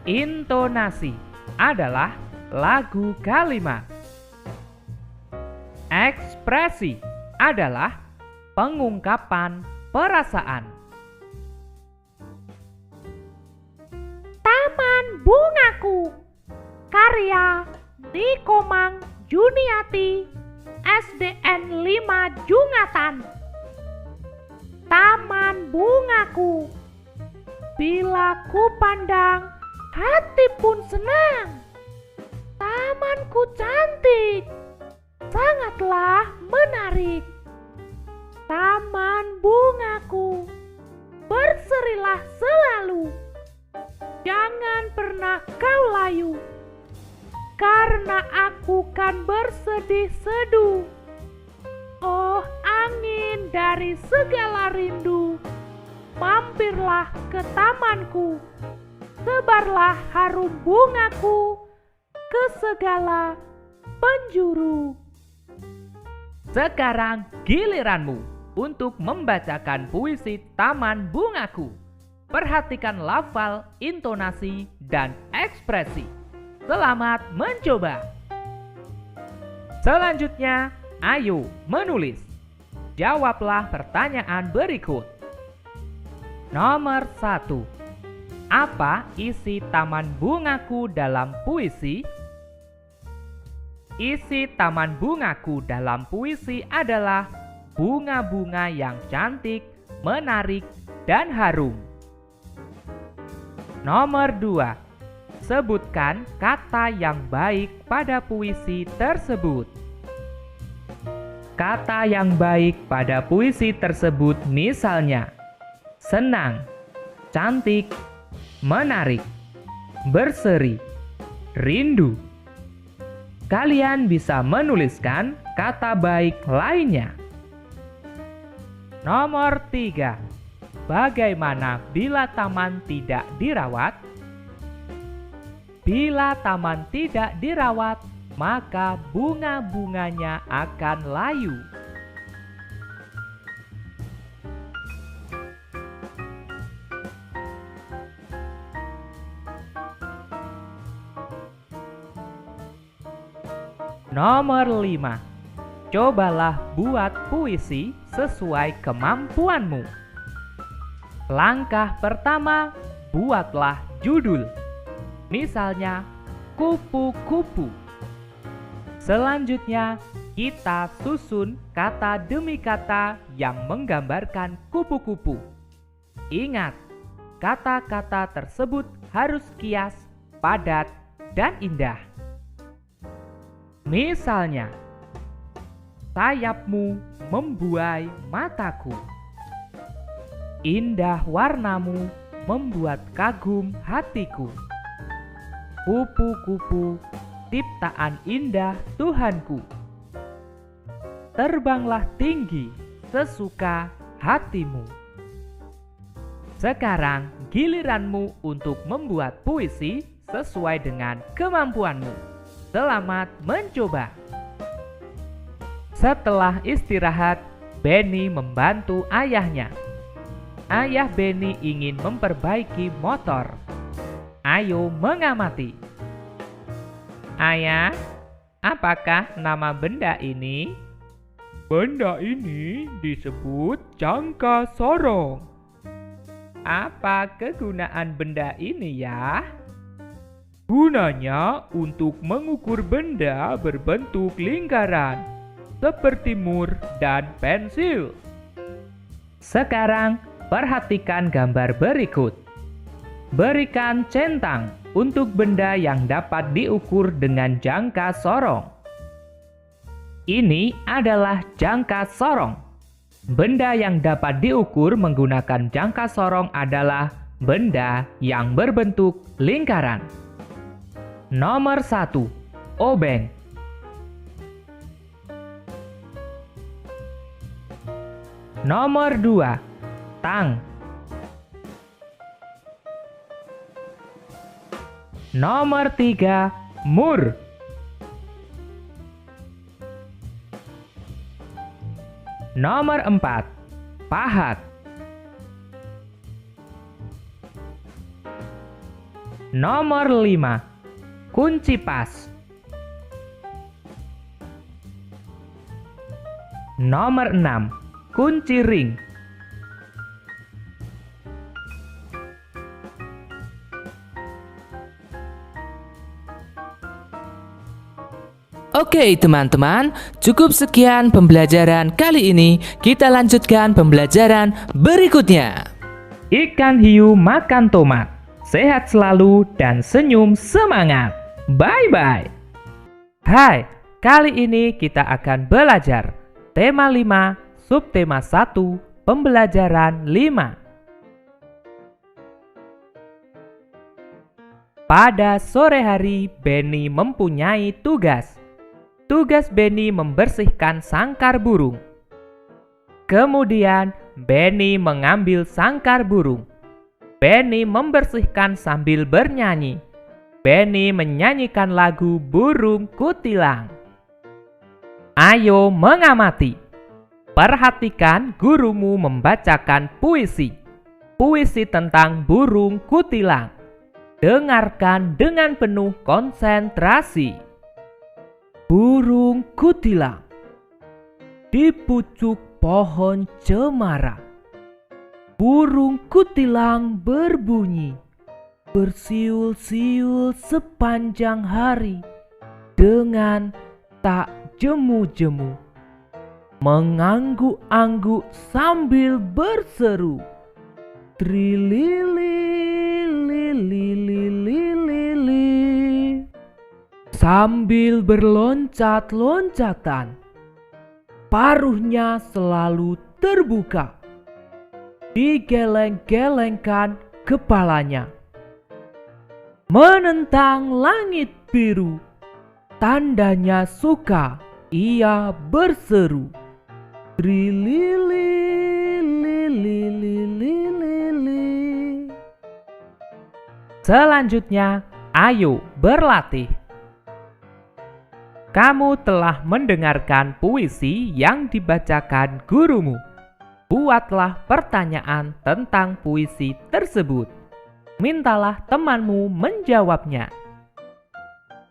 Intonasi adalah lagu kalimat. Ekspresi adalah pengungkapan perasaan. Taman Bungaku, karya Nikomang Juniati, SDN 5 Jungatan. Taman bungaku, bila ku pandang, hati pun senang. Tamanku cantik, sangatlah menarik. Taman bungaku, berserilah selalu. Jangan pernah kau layu, karena aku kan bersedih-seduh. Oh angin dari segala rindu, mampirlah ke tamanku, sebarlah harum bungaku ke segala penjuru. Sekarang giliranmu untuk membacakan puisi Taman Bungaku. Perhatikan lafal, intonasi, dan ekspresi. Selamat mencoba. Selanjutnya, ayo menulis. Jawablah pertanyaan berikut. Nomor 1. Apa isi Taman Bungaku dalam puisi? Isi Taman Bungaku dalam puisi adalah bunga-bunga yang cantik, menarik, dan harum. Nomor 2. Sebutkan kata yang baik pada puisi tersebut. Kata yang baik pada puisi tersebut misalnya senang, cantik, menarik, berseri, rindu. Kalian bisa menuliskan kata baik lainnya. Nomor 3. Bagaimana bila taman tidak dirawat? Bila taman tidak dirawat, maka bunga-bunganya akan layu. Nomor 5. Cobalah buat puisi sesuai kemampuanmu. Langkah pertama, buatlah judul. Misalnya, kupu-kupu. Selanjutnya, kita susun kata demi kata yang menggambarkan kupu-kupu. Ingat, kata-kata tersebut harus kias, padat, dan indah. Misalnya, sayapmu membuai mataku. Indah warnamu membuat kagum hatiku. Kupu-kupu, ciptaan indah Tuhanku. Terbanglah tinggi sesuka hatimu. Sekarang giliranmu untuk membuat puisi sesuai dengan kemampuanmu. Selamat mencoba. Setelah istirahat, Benny membantu ayahnya. Ayah Benny ingin memperbaiki motor. Ayo mengamati. Ayah, apakah nama benda ini? Benda ini disebut jangka sorong. Apa kegunaan benda ini ya? Gunanya untuk mengukur benda berbentuk lingkaran, seperti mur dan pensil. Sekarang, perhatikan gambar berikut. Berikan centang untuk benda yang dapat diukur dengan jangka sorong. Ini adalah jangka sorong. Benda yang dapat diukur menggunakan jangka sorong adalah benda yang berbentuk lingkaran. Nomor 1, obeng. Nomor 2, tang. Nomor 3, mur. Nomor 4, pahat. Nomor 5, kunci pas. Nomor 6, kunci ring. Oke teman-teman, cukup sekian pembelajaran kali ini. Kita lanjutkan pembelajaran berikutnya. Ikan hiu makan tomat. Sehat selalu dan senyum semangat. Bye-bye. Hai, kali ini kita akan belajar tema 5, subtema 1, pembelajaran 5. Pada sore hari, Benny mempunyai tugas. Tugas Benny membersihkan sangkar burung. Kemudian, Benny mengambil sangkar burung. Benny membersihkan sambil bernyanyi. Benny menyanyikan lagu Burung Kutilang. Ayo mengamati. Perhatikan gurumu membacakan puisi. Puisi tentang burung kutilang. Dengarkan dengan penuh konsentrasi. Burung kutilang di pucuk pohon cemara. Burung kutilang berbunyi, bersiul-siul sepanjang hari dengan tak jemu-jemu, mengangguk-angguk sambil berseru, trilili lili lili lili. Sambil berloncat-loncatan, paruhnya selalu terbuka. Digeleng-gelengkan kepalanya, menentang langit biru. Tandanya suka, ia berseru, trilili lili lili lili. Selanjutnya, ayo berlatih. Kamu telah mendengarkan puisi yang dibacakan gurumu. Buatlah pertanyaan tentang puisi tersebut. Mintalah temanmu menjawabnya.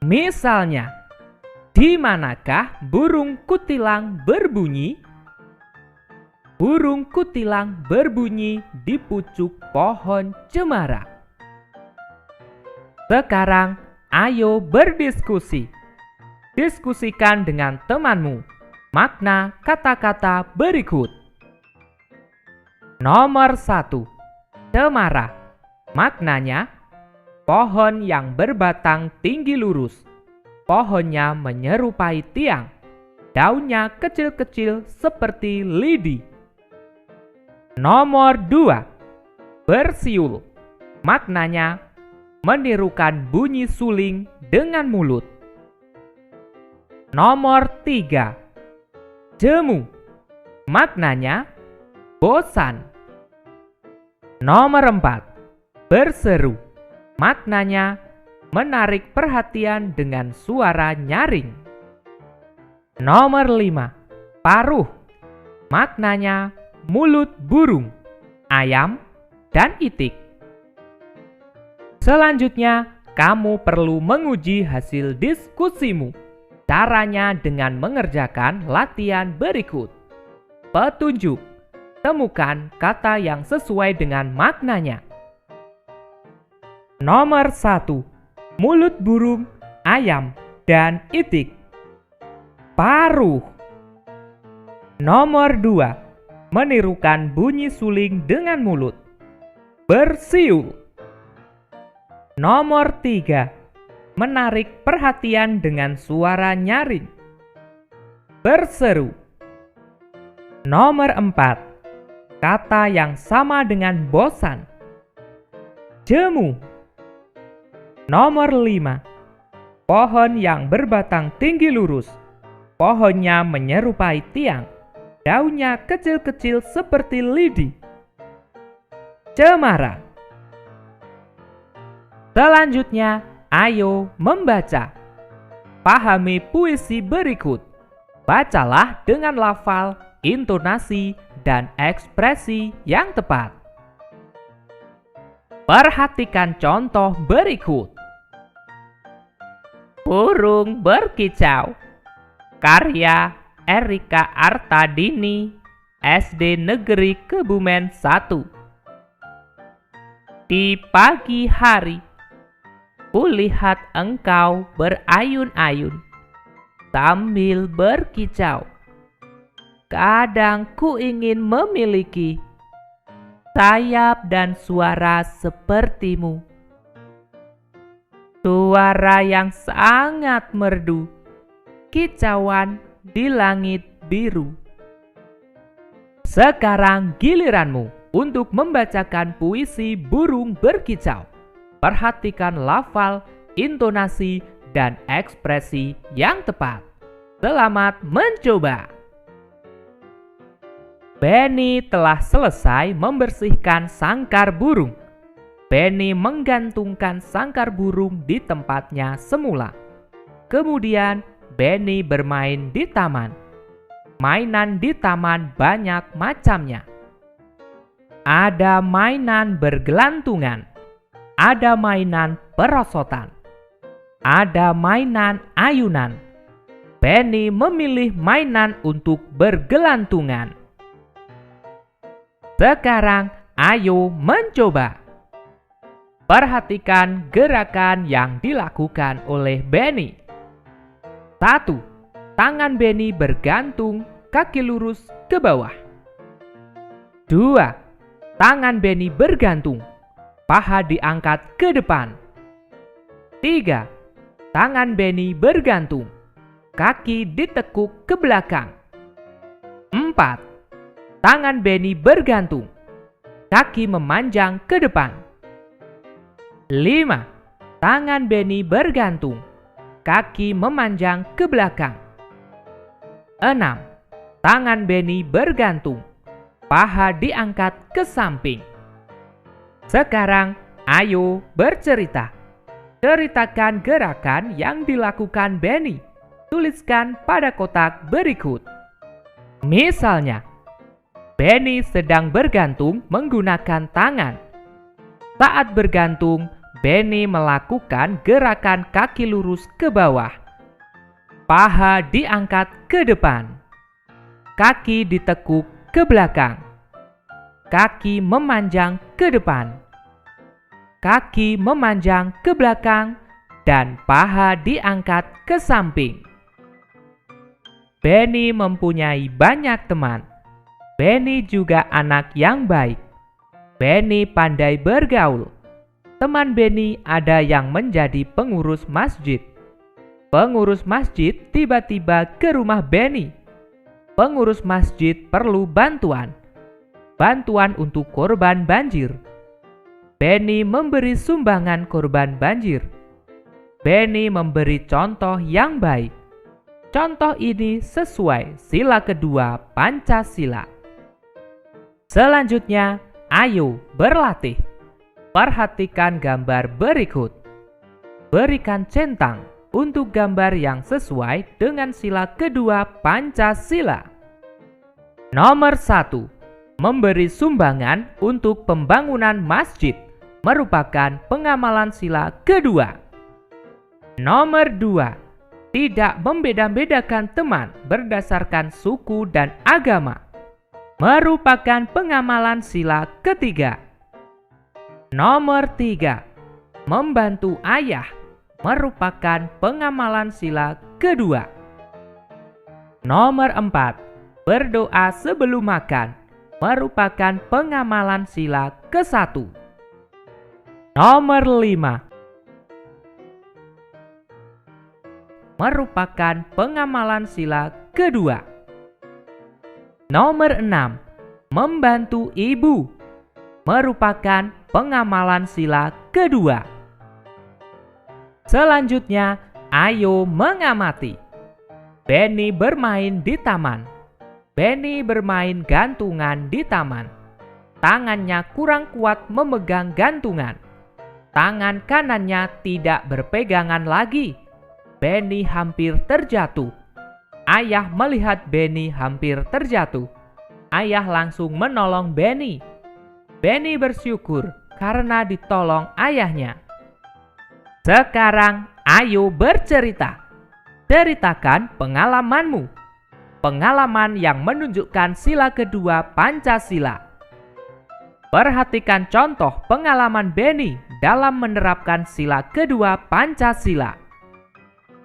Misalnya, di manakah burung kutilang berbunyi? Burung kutilang berbunyi di pucuk pohon cemara. Sekarang, ayo berdiskusi. Diskusikan dengan temanmu makna kata-kata berikut. Nomor 1, cemara. Maknanya, pohon yang berbatang tinggi lurus. Pohonnya menyerupai tiang. Daunnya kecil-kecil seperti lidi. Nomor 2, bersiul. Maknanya, menirukan bunyi suling dengan mulut. Nomor 3, jemu. Maknanya, bosan. Nomor 4, berseru. Maknanya, menarik perhatian dengan suara nyaring. Nomor 5, paruh. Maknanya, mulut burung, ayam, dan itik. Selanjutnya, kamu perlu menguji hasil diskusimu. Caranya dengan mengerjakan latihan berikut. Petunjuk. Temukan kata yang sesuai dengan maknanya. Nomor 1, mulut burung, ayam, dan itik. Paruh. Nomor 2, menirukan bunyi suling dengan mulut. Bersiul. Nomor 3, menarik perhatian dengan suara nyaring. Berseru. Nomor 4, kata yang sama dengan bosan. jemu. Nomor 5. Pohon yang berbatang tinggi lurus. Pohonnya menyerupai tiang. Daunnya kecil-kecil seperti lidi. Cemara. Selanjutnya, ayo membaca. Pahami puisi berikut. Bacalah dengan lafal, intonasi, dan ekspresi yang tepat. Perhatikan contoh berikut. Burung berkicau. Karya Erika Artadini, SD Negeri Kebumen 1. Di pagi hari, kulihat engkau berayun-ayun sambil berkicau. Kadang ku ingin memiliki sayap dan suara sepertimu. Suara yang sangat merdu, kicauan di langit biru. Sekarang giliranmu untuk membacakan puisi burung berkicau. Perhatikan lafal, intonasi, dan ekspresi yang tepat. Selamat mencoba. Benny telah selesai membersihkan sangkar burung. Benny menggantungkan sangkar burung di tempatnya semula. Kemudian Benny bermain di taman. Mainan di taman banyak macamnya. Ada mainan bergelantungan. Ada mainan perosotan. Ada mainan ayunan. Benny memilih mainan untuk bergelantungan. Sekarang ayo mencoba. Perhatikan gerakan yang dilakukan oleh Benny. 1. Tangan Benny bergantung, kaki lurus ke bawah. 2. Tangan Benny bergantung, paha diangkat ke depan. 3. Tangan Benny bergantung, kaki ditekuk ke belakang. 4. Tangan Benny bergantung, kaki memanjang ke depan. 5. Tangan Benny bergantung, kaki memanjang ke belakang. 6. Tangan Benny bergantung, paha diangkat ke samping. Sekarang ayo bercerita. Ceritakan gerakan yang dilakukan Benny. Tuliskan pada kotak berikut. Misalnya, Benny sedang bergantung menggunakan tangan. Saat bergantung, Benny melakukan gerakan kaki lurus ke bawah. Paha diangkat ke depan. Kaki ditekuk ke belakang. Kaki memanjang ke depan. Kaki memanjang ke belakang dan paha diangkat ke samping. Benny mempunyai banyak teman. Benny juga anak yang baik. Benny pandai bergaul. Teman Benny ada yang menjadi pengurus masjid. Pengurus masjid tiba-tiba ke rumah Benny. Pengurus masjid perlu bantuan. Bantuan untuk korban banjir. Benny memberi sumbangan korban banjir. Benny memberi contoh yang baik. Contoh ini sesuai sila kedua Pancasila. Selanjutnya, ayo berlatih. Perhatikan gambar berikut. Berikan centang untuk gambar yang sesuai dengan sila kedua Pancasila. Nomor 1. Memberi sumbangan untuk pembangunan masjid merupakan pengamalan sila kedua. Nomor 2. Tidak membeda-bedakan teman berdasarkan suku dan agama merupakan pengamalan sila ketiga. Nomor 3. Membantu ayah merupakan pengamalan sila kedua. Nomor 4. Berdoa sebelum makan merupakan pengamalan sila ke-1. Nomor 5. Merupakan pengamalan sila kedua. Nomor 6. Membantu ibu merupakan pengamalan sila kedua. Selanjutnya, ayo mengamati. Benny bermain di taman. Benny bermain gantungan di taman. Tangannya kurang kuat memegang gantungan. Tangan kanannya tidak berpegangan lagi. Benny hampir terjatuh. Ayah melihat Benny hampir terjatuh. Ayah langsung menolong Benny. Benny bersyukur karena ditolong ayahnya. Sekarang ayo bercerita. Ceritakan pengalamanmu. Pengalaman yang menunjukkan sila kedua Pancasila. Perhatikan contoh pengalaman Benny dalam menerapkan sila kedua Pancasila.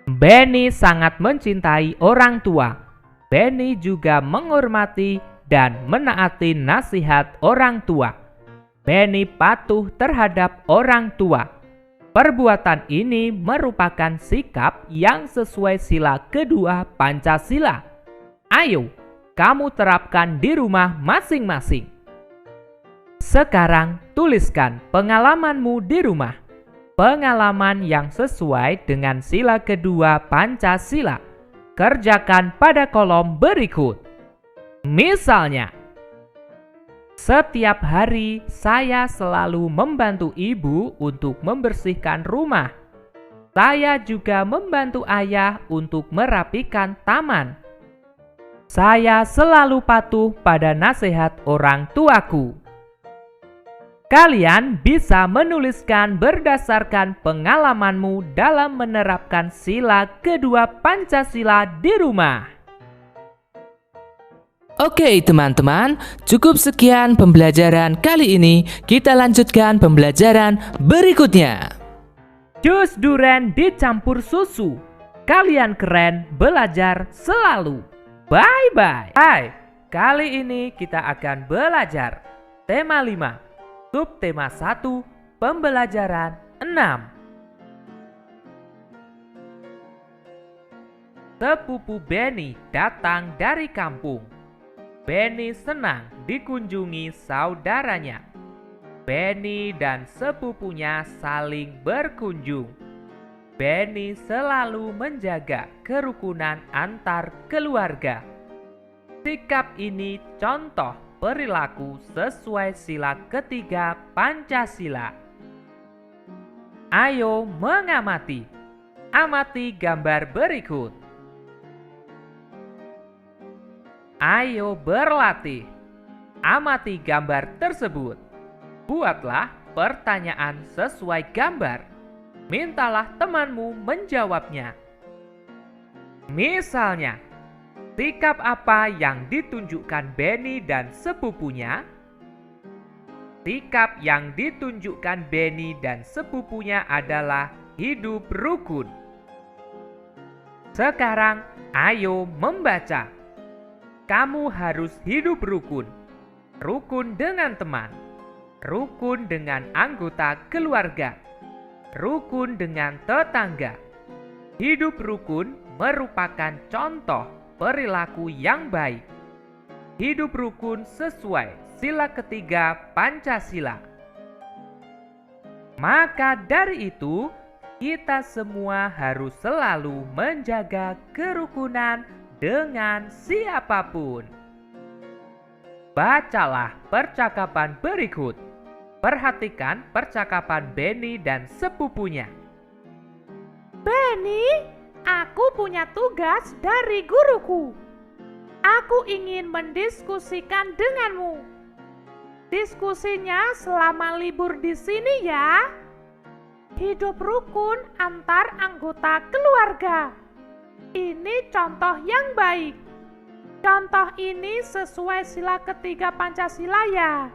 Benny sangat mencintai orang tua. Benny juga menghormati dan menaati nasihat orang tua. Benny patuh terhadap orang tua. Perbuatan ini merupakan sikap yang sesuai sila kedua Pancasila. Ayo, kamu terapkan di rumah masing-masing. Sekarang tuliskan pengalamanmu di rumah. Pengalaman yang sesuai dengan sila kedua Pancasila. Kerjakan pada kolom berikut. Misalnya, setiap hari saya selalu membantu ibu untuk membersihkan rumah. Saya juga membantu ayah untuk merapikan taman. Saya selalu patuh pada nasihat orang tuaku. Kalian bisa menuliskan berdasarkan pengalamanmu dalam menerapkan sila kedua Pancasila di rumah. Oke teman-teman, cukup sekian pembelajaran kali ini. Kita lanjutkan pembelajaran berikutnya. Jus duren dicampur susu. Kalian keren, belajar selalu. Bye-bye. Hai, kali ini kita akan belajar tema 5. Subtema 1, pembelajaran 6. Sepupu Benny datang dari kampung. Benny senang dikunjungi saudaranya. Benny dan sepupunya saling berkunjung. Benny selalu menjaga kerukunan antar keluarga. Sikap ini contoh perilaku sesuai sila ketiga Pancasila. Ayo mengamati. Amati gambar berikut. Ayo berlatih. Amati gambar tersebut. Buatlah pertanyaan sesuai gambar. Mintalah temanmu menjawabnya. Misalnya, sikap apa yang ditunjukkan Benny dan sepupunya? Sikap yang ditunjukkan Benny dan sepupunya adalah hidup rukun. Sekarang, ayo membaca. Kamu harus hidup rukun. Rukun dengan teman. Rukun dengan anggota keluarga. Rukun dengan tetangga. Hidup rukun merupakan contoh perilaku yang baik. Hidup rukun sesuai sila ketiga Pancasila. Maka dari itu, kita semua harus selalu menjaga kerukunan dengan siapapun. Bacalah percakapan berikut. Perhatikan percakapan Benny dan sepupunya. Benny, aku punya tugas dari guruku. Aku ingin mendiskusikan denganmu. Diskusinya selama libur di sini ya. Hidup rukun antar anggota keluarga. Ini contoh yang baik. Contoh ini sesuai sila ketiga Pancasila ya.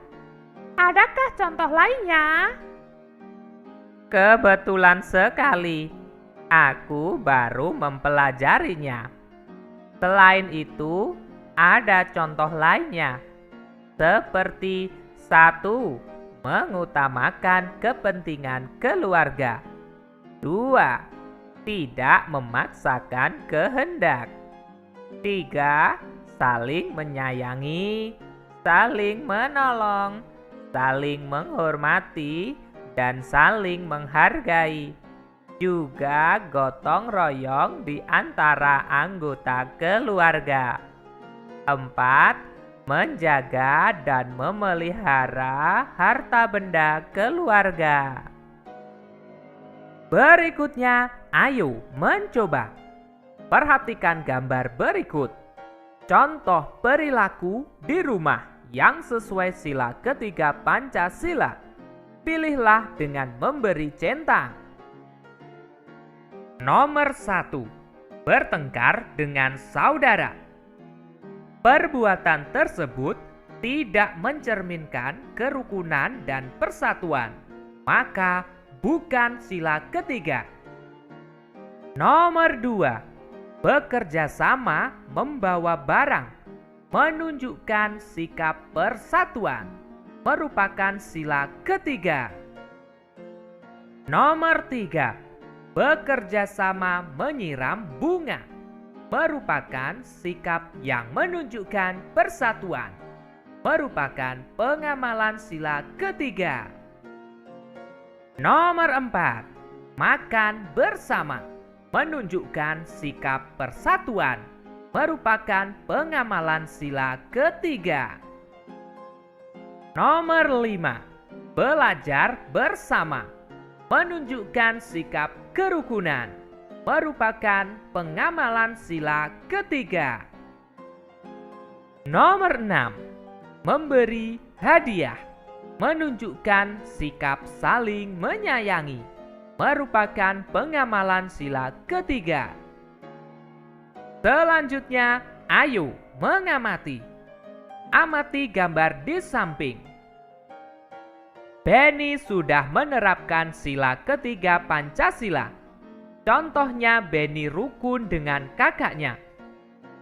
Adakah contoh lainnya? Kebetulan sekali. Aku baru mempelajarinya. Selain itu, ada contoh lainnya. Seperti 1. Mengutamakan kepentingan keluarga. 2. Tidak memaksakan kehendak. 3. Saling menyayangi, saling menolong, saling menghormati, dan saling menghargai. Juga gotong royong di antara anggota keluarga. 4. Menjaga dan memelihara harta benda keluarga. Berikutnya, ayo mencoba. Perhatikan gambar berikut. Contoh perilaku di rumah yang sesuai sila ketiga Pancasila. Pilihlah dengan memberi centang. Nomor 1. Bertengkar dengan saudara. Perbuatan tersebut tidak mencerminkan kerukunan dan persatuan, maka bukan sila ketiga. Nomor 2. Bekerja sama membawa barang, menunjukkan sikap persatuan, merupakan sila ketiga. Nomor 3. Bekerja sama menyiram bunga, merupakan sikap yang menunjukkan persatuan, merupakan pengamalan sila ketiga. Nomor 4. Makan bersama, menunjukkan sikap persatuan, merupakan pengamalan sila ketiga. Nomor 5. Belajar bersama, menunjukkan sikap kerukunan, merupakan pengamalan sila ketiga. Nomor 6. Memberi hadiah, menunjukkan sikap saling menyayangi, merupakan pengamalan sila ketiga. Selanjutnya, ayo mengamati. Amati gambar di samping. Benny sudah menerapkan sila ketiga Pancasila. Contohnya, Benny rukun dengan kakaknya.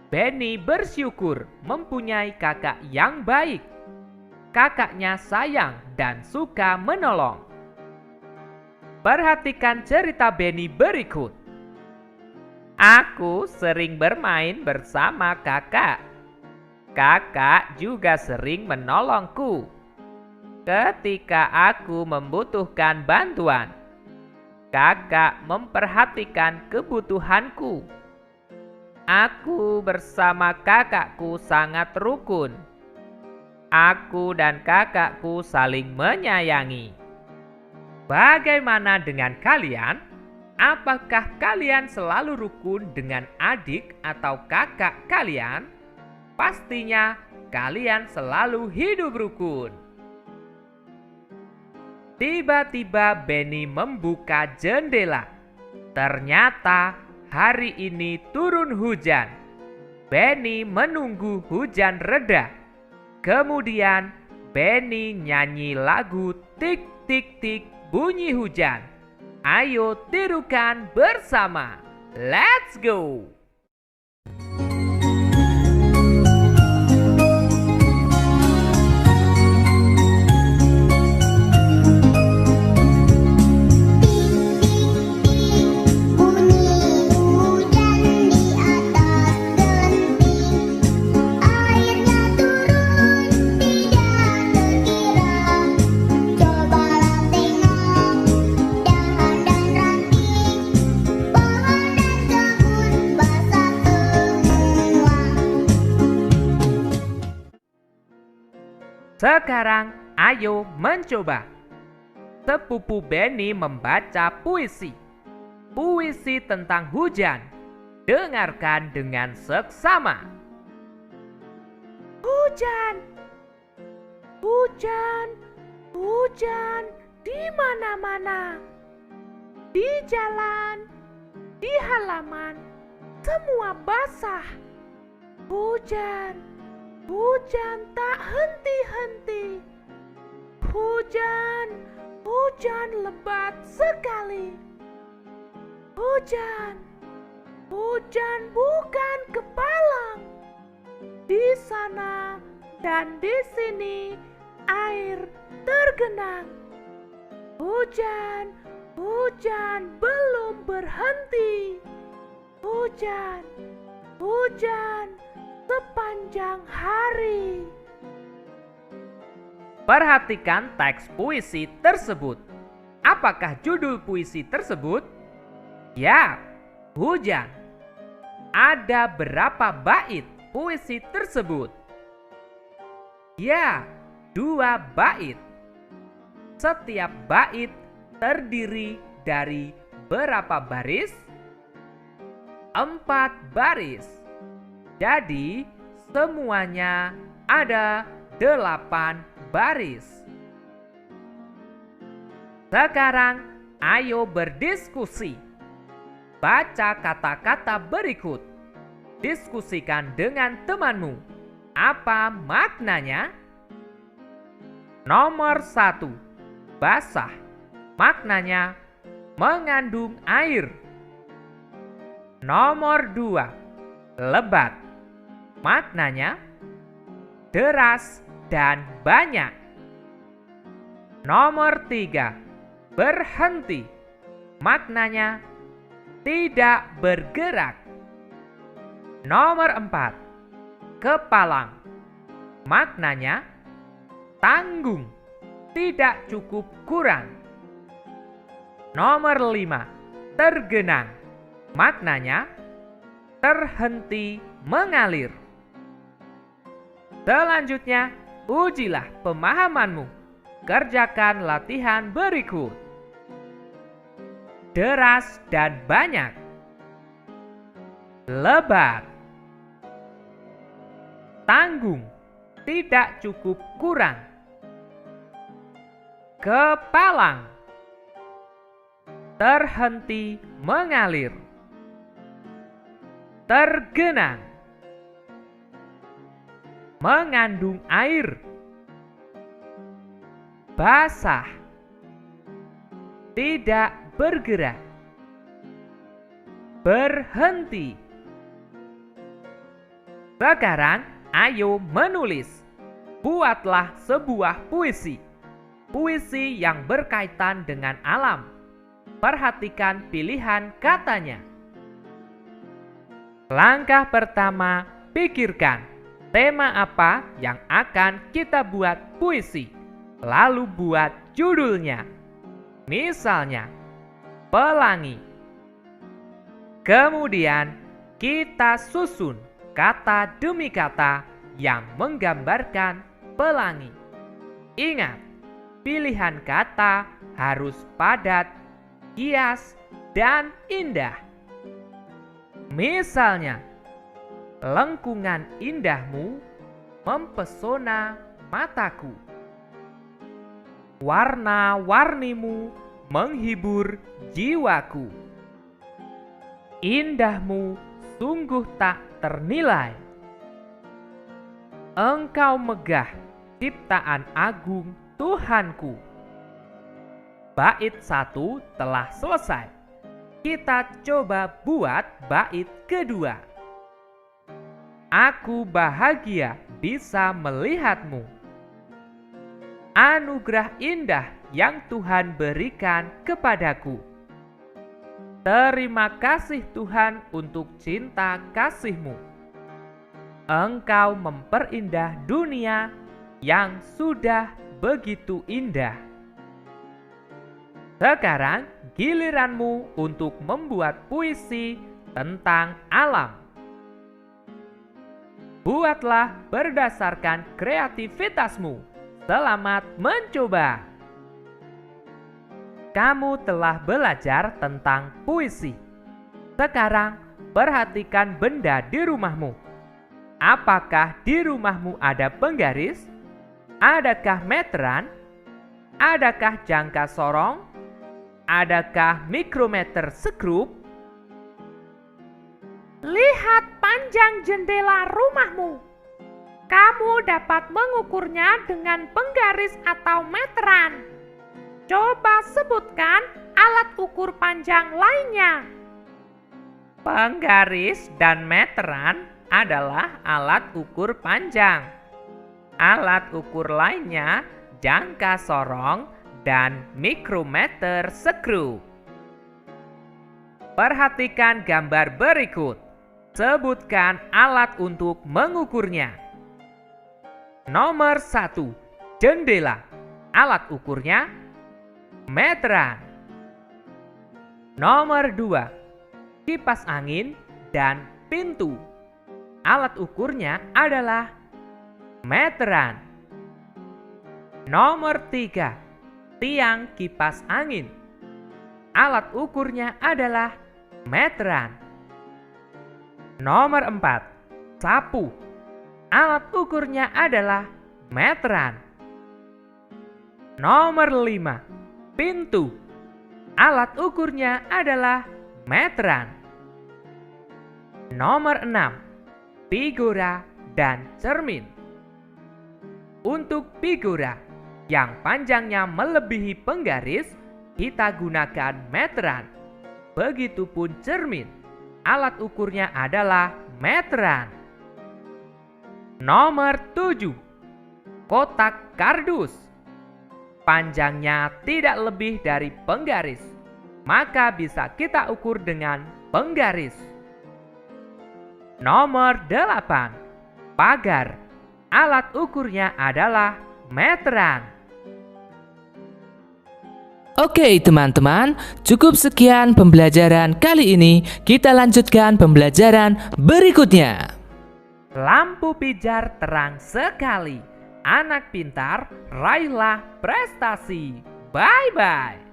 Benny bersyukur mempunyai kakak yang baik. Kakaknya sayang dan suka menolong. Perhatikan cerita Benny berikut. Aku sering bermain bersama kakak. Kakak juga sering menolongku ketika aku membutuhkan bantuan. Kakak memperhatikan kebutuhanku. Aku bersama kakakku sangat rukun. Aku dan kakakku saling menyayangi. Bagaimana dengan kalian? Apakah kalian selalu rukun dengan adik atau kakak kalian? Pastinya kalian selalu hidup rukun. Tiba-tiba Benny membuka jendela. Ternyata hari ini turun hujan. Benny menunggu hujan reda. Kemudian Benny nyanyi lagu tik tik tik bunyi hujan. Ayo tirukan bersama. Let's go! Sekarang ayo mencoba. Sepupu Benny membaca puisi. Puisi tentang hujan. Dengarkan dengan seksama. Hujan, hujan, hujan di mana-mana. Di jalan, di halaman, semua basah. Hujan, hujan tak henti-henti. Hujan, hujan lebat sekali. Hujan, hujan bukan kepalang. Di sana dan di sini air tergenang. Hujan, hujan belum berhenti. Hujan, hujan sepanjang hari. Perhatikan teks puisi tersebut. Apakah judul puisi tersebut? Ya, hujan. Ada berapa bait puisi tersebut? Ya, 2 bait. Setiap bait terdiri dari berapa baris? 4 baris. Jadi, semuanya ada 8 baris. Sekarang, ayo berdiskusi. Baca kata-kata berikut. Diskusikan dengan temanmu. Apa maknanya? Nomor 1. Basah. Maknanya mengandung air. Nomor 2. Lebat. Maknanya deras dan banyak. Nomor 3. Berhenti. Maknanya tidak bergerak. Nomor 4. Kepalang. Maknanya tanggung, tidak cukup kurang. Nomor 5. Tergenang. Maknanya terhenti mengalir. Selanjutnya, ujilah pemahamanmu. Kerjakan latihan berikut. Deras dan banyak. Lebat. Tanggung, tidak cukup kurang. Kepalang. Terhenti mengalir. Tergenang. Mengandung air. Basah. Tidak bergerak. Berhenti. Sekarang ayo menulis. Buatlah sebuah puisi. Puisi yang berkaitan dengan alam. Perhatikan pilihan katanya. Langkah pertama, pikirkan tema apa yang akan kita buat puisi. Lalu buat judulnya. Misalnya, pelangi. Kemudian, kita susun kata demi kata yang menggambarkan pelangi. Ingat, pilihan kata harus padat, hias, dan indah. Misalnya, lengkungan indahmu mempesona mataku. Warna-warnimu menghibur jiwaku. Indahmu sungguh tak ternilai. Engkau megah, ciptaan agung Tuhanku. Bait 1 telah selesai. Kita coba buat bait kedua. Aku bahagia bisa melihatmu. Anugerah indah yang Tuhan berikan kepadaku. Terima kasih Tuhan untuk cinta kasih-Mu. Engkau memperindah dunia yang sudah begitu indah. Sekarang giliranmu untuk membuat puisi tentang alam. Buatlah berdasarkan kreativitasmu. Selamat mencoba. Kamu telah belajar tentang puisi. Sekarang perhatikan benda di rumahmu. Apakah di rumahmu ada penggaris? Adakah meteran? Adakah jangka sorong? Adakah mikrometer skrup? Lihat panjang jendela rumahmu. Kamu dapat mengukurnya dengan penggaris atau meteran. Coba sebutkan alat ukur panjang lainnya. Penggaris dan meteran adalah alat ukur panjang. Alat ukur lainnya jangka sorong dan mikrometer skrup. Perhatikan gambar berikut. Sebutkan alat untuk mengukurnya. Nomor 1. Jendela, alat ukurnya meteran. Nomor 2, kipas angin dan pintu. Alat ukurnya adalah meteran. Nomor 3, tiang kipas angin. Alat ukurnya adalah meteran. Nomor 4, sapu. Alat ukurnya adalah meteran. Nomor 5, pintu. Alat ukurnya adalah meteran. Nomor 6, figura dan cermin. Untuk figura yang panjangnya melebihi penggaris, kita gunakan meteran. Begitupun cermin, alat ukurnya adalah meteran. Nomor 7, kotak kardus. Panjangnya tidak lebih dari penggaris, maka bisa kita ukur dengan penggaris. Nomor 8, pagar. Alat ukurnya adalah meteran. Oke teman-teman, cukup sekian pembelajaran kali ini. Kita lanjutkan pembelajaran berikutnya. Lampu pijar terang sekali. Anak pintar, raihlah prestasi. Bye-bye.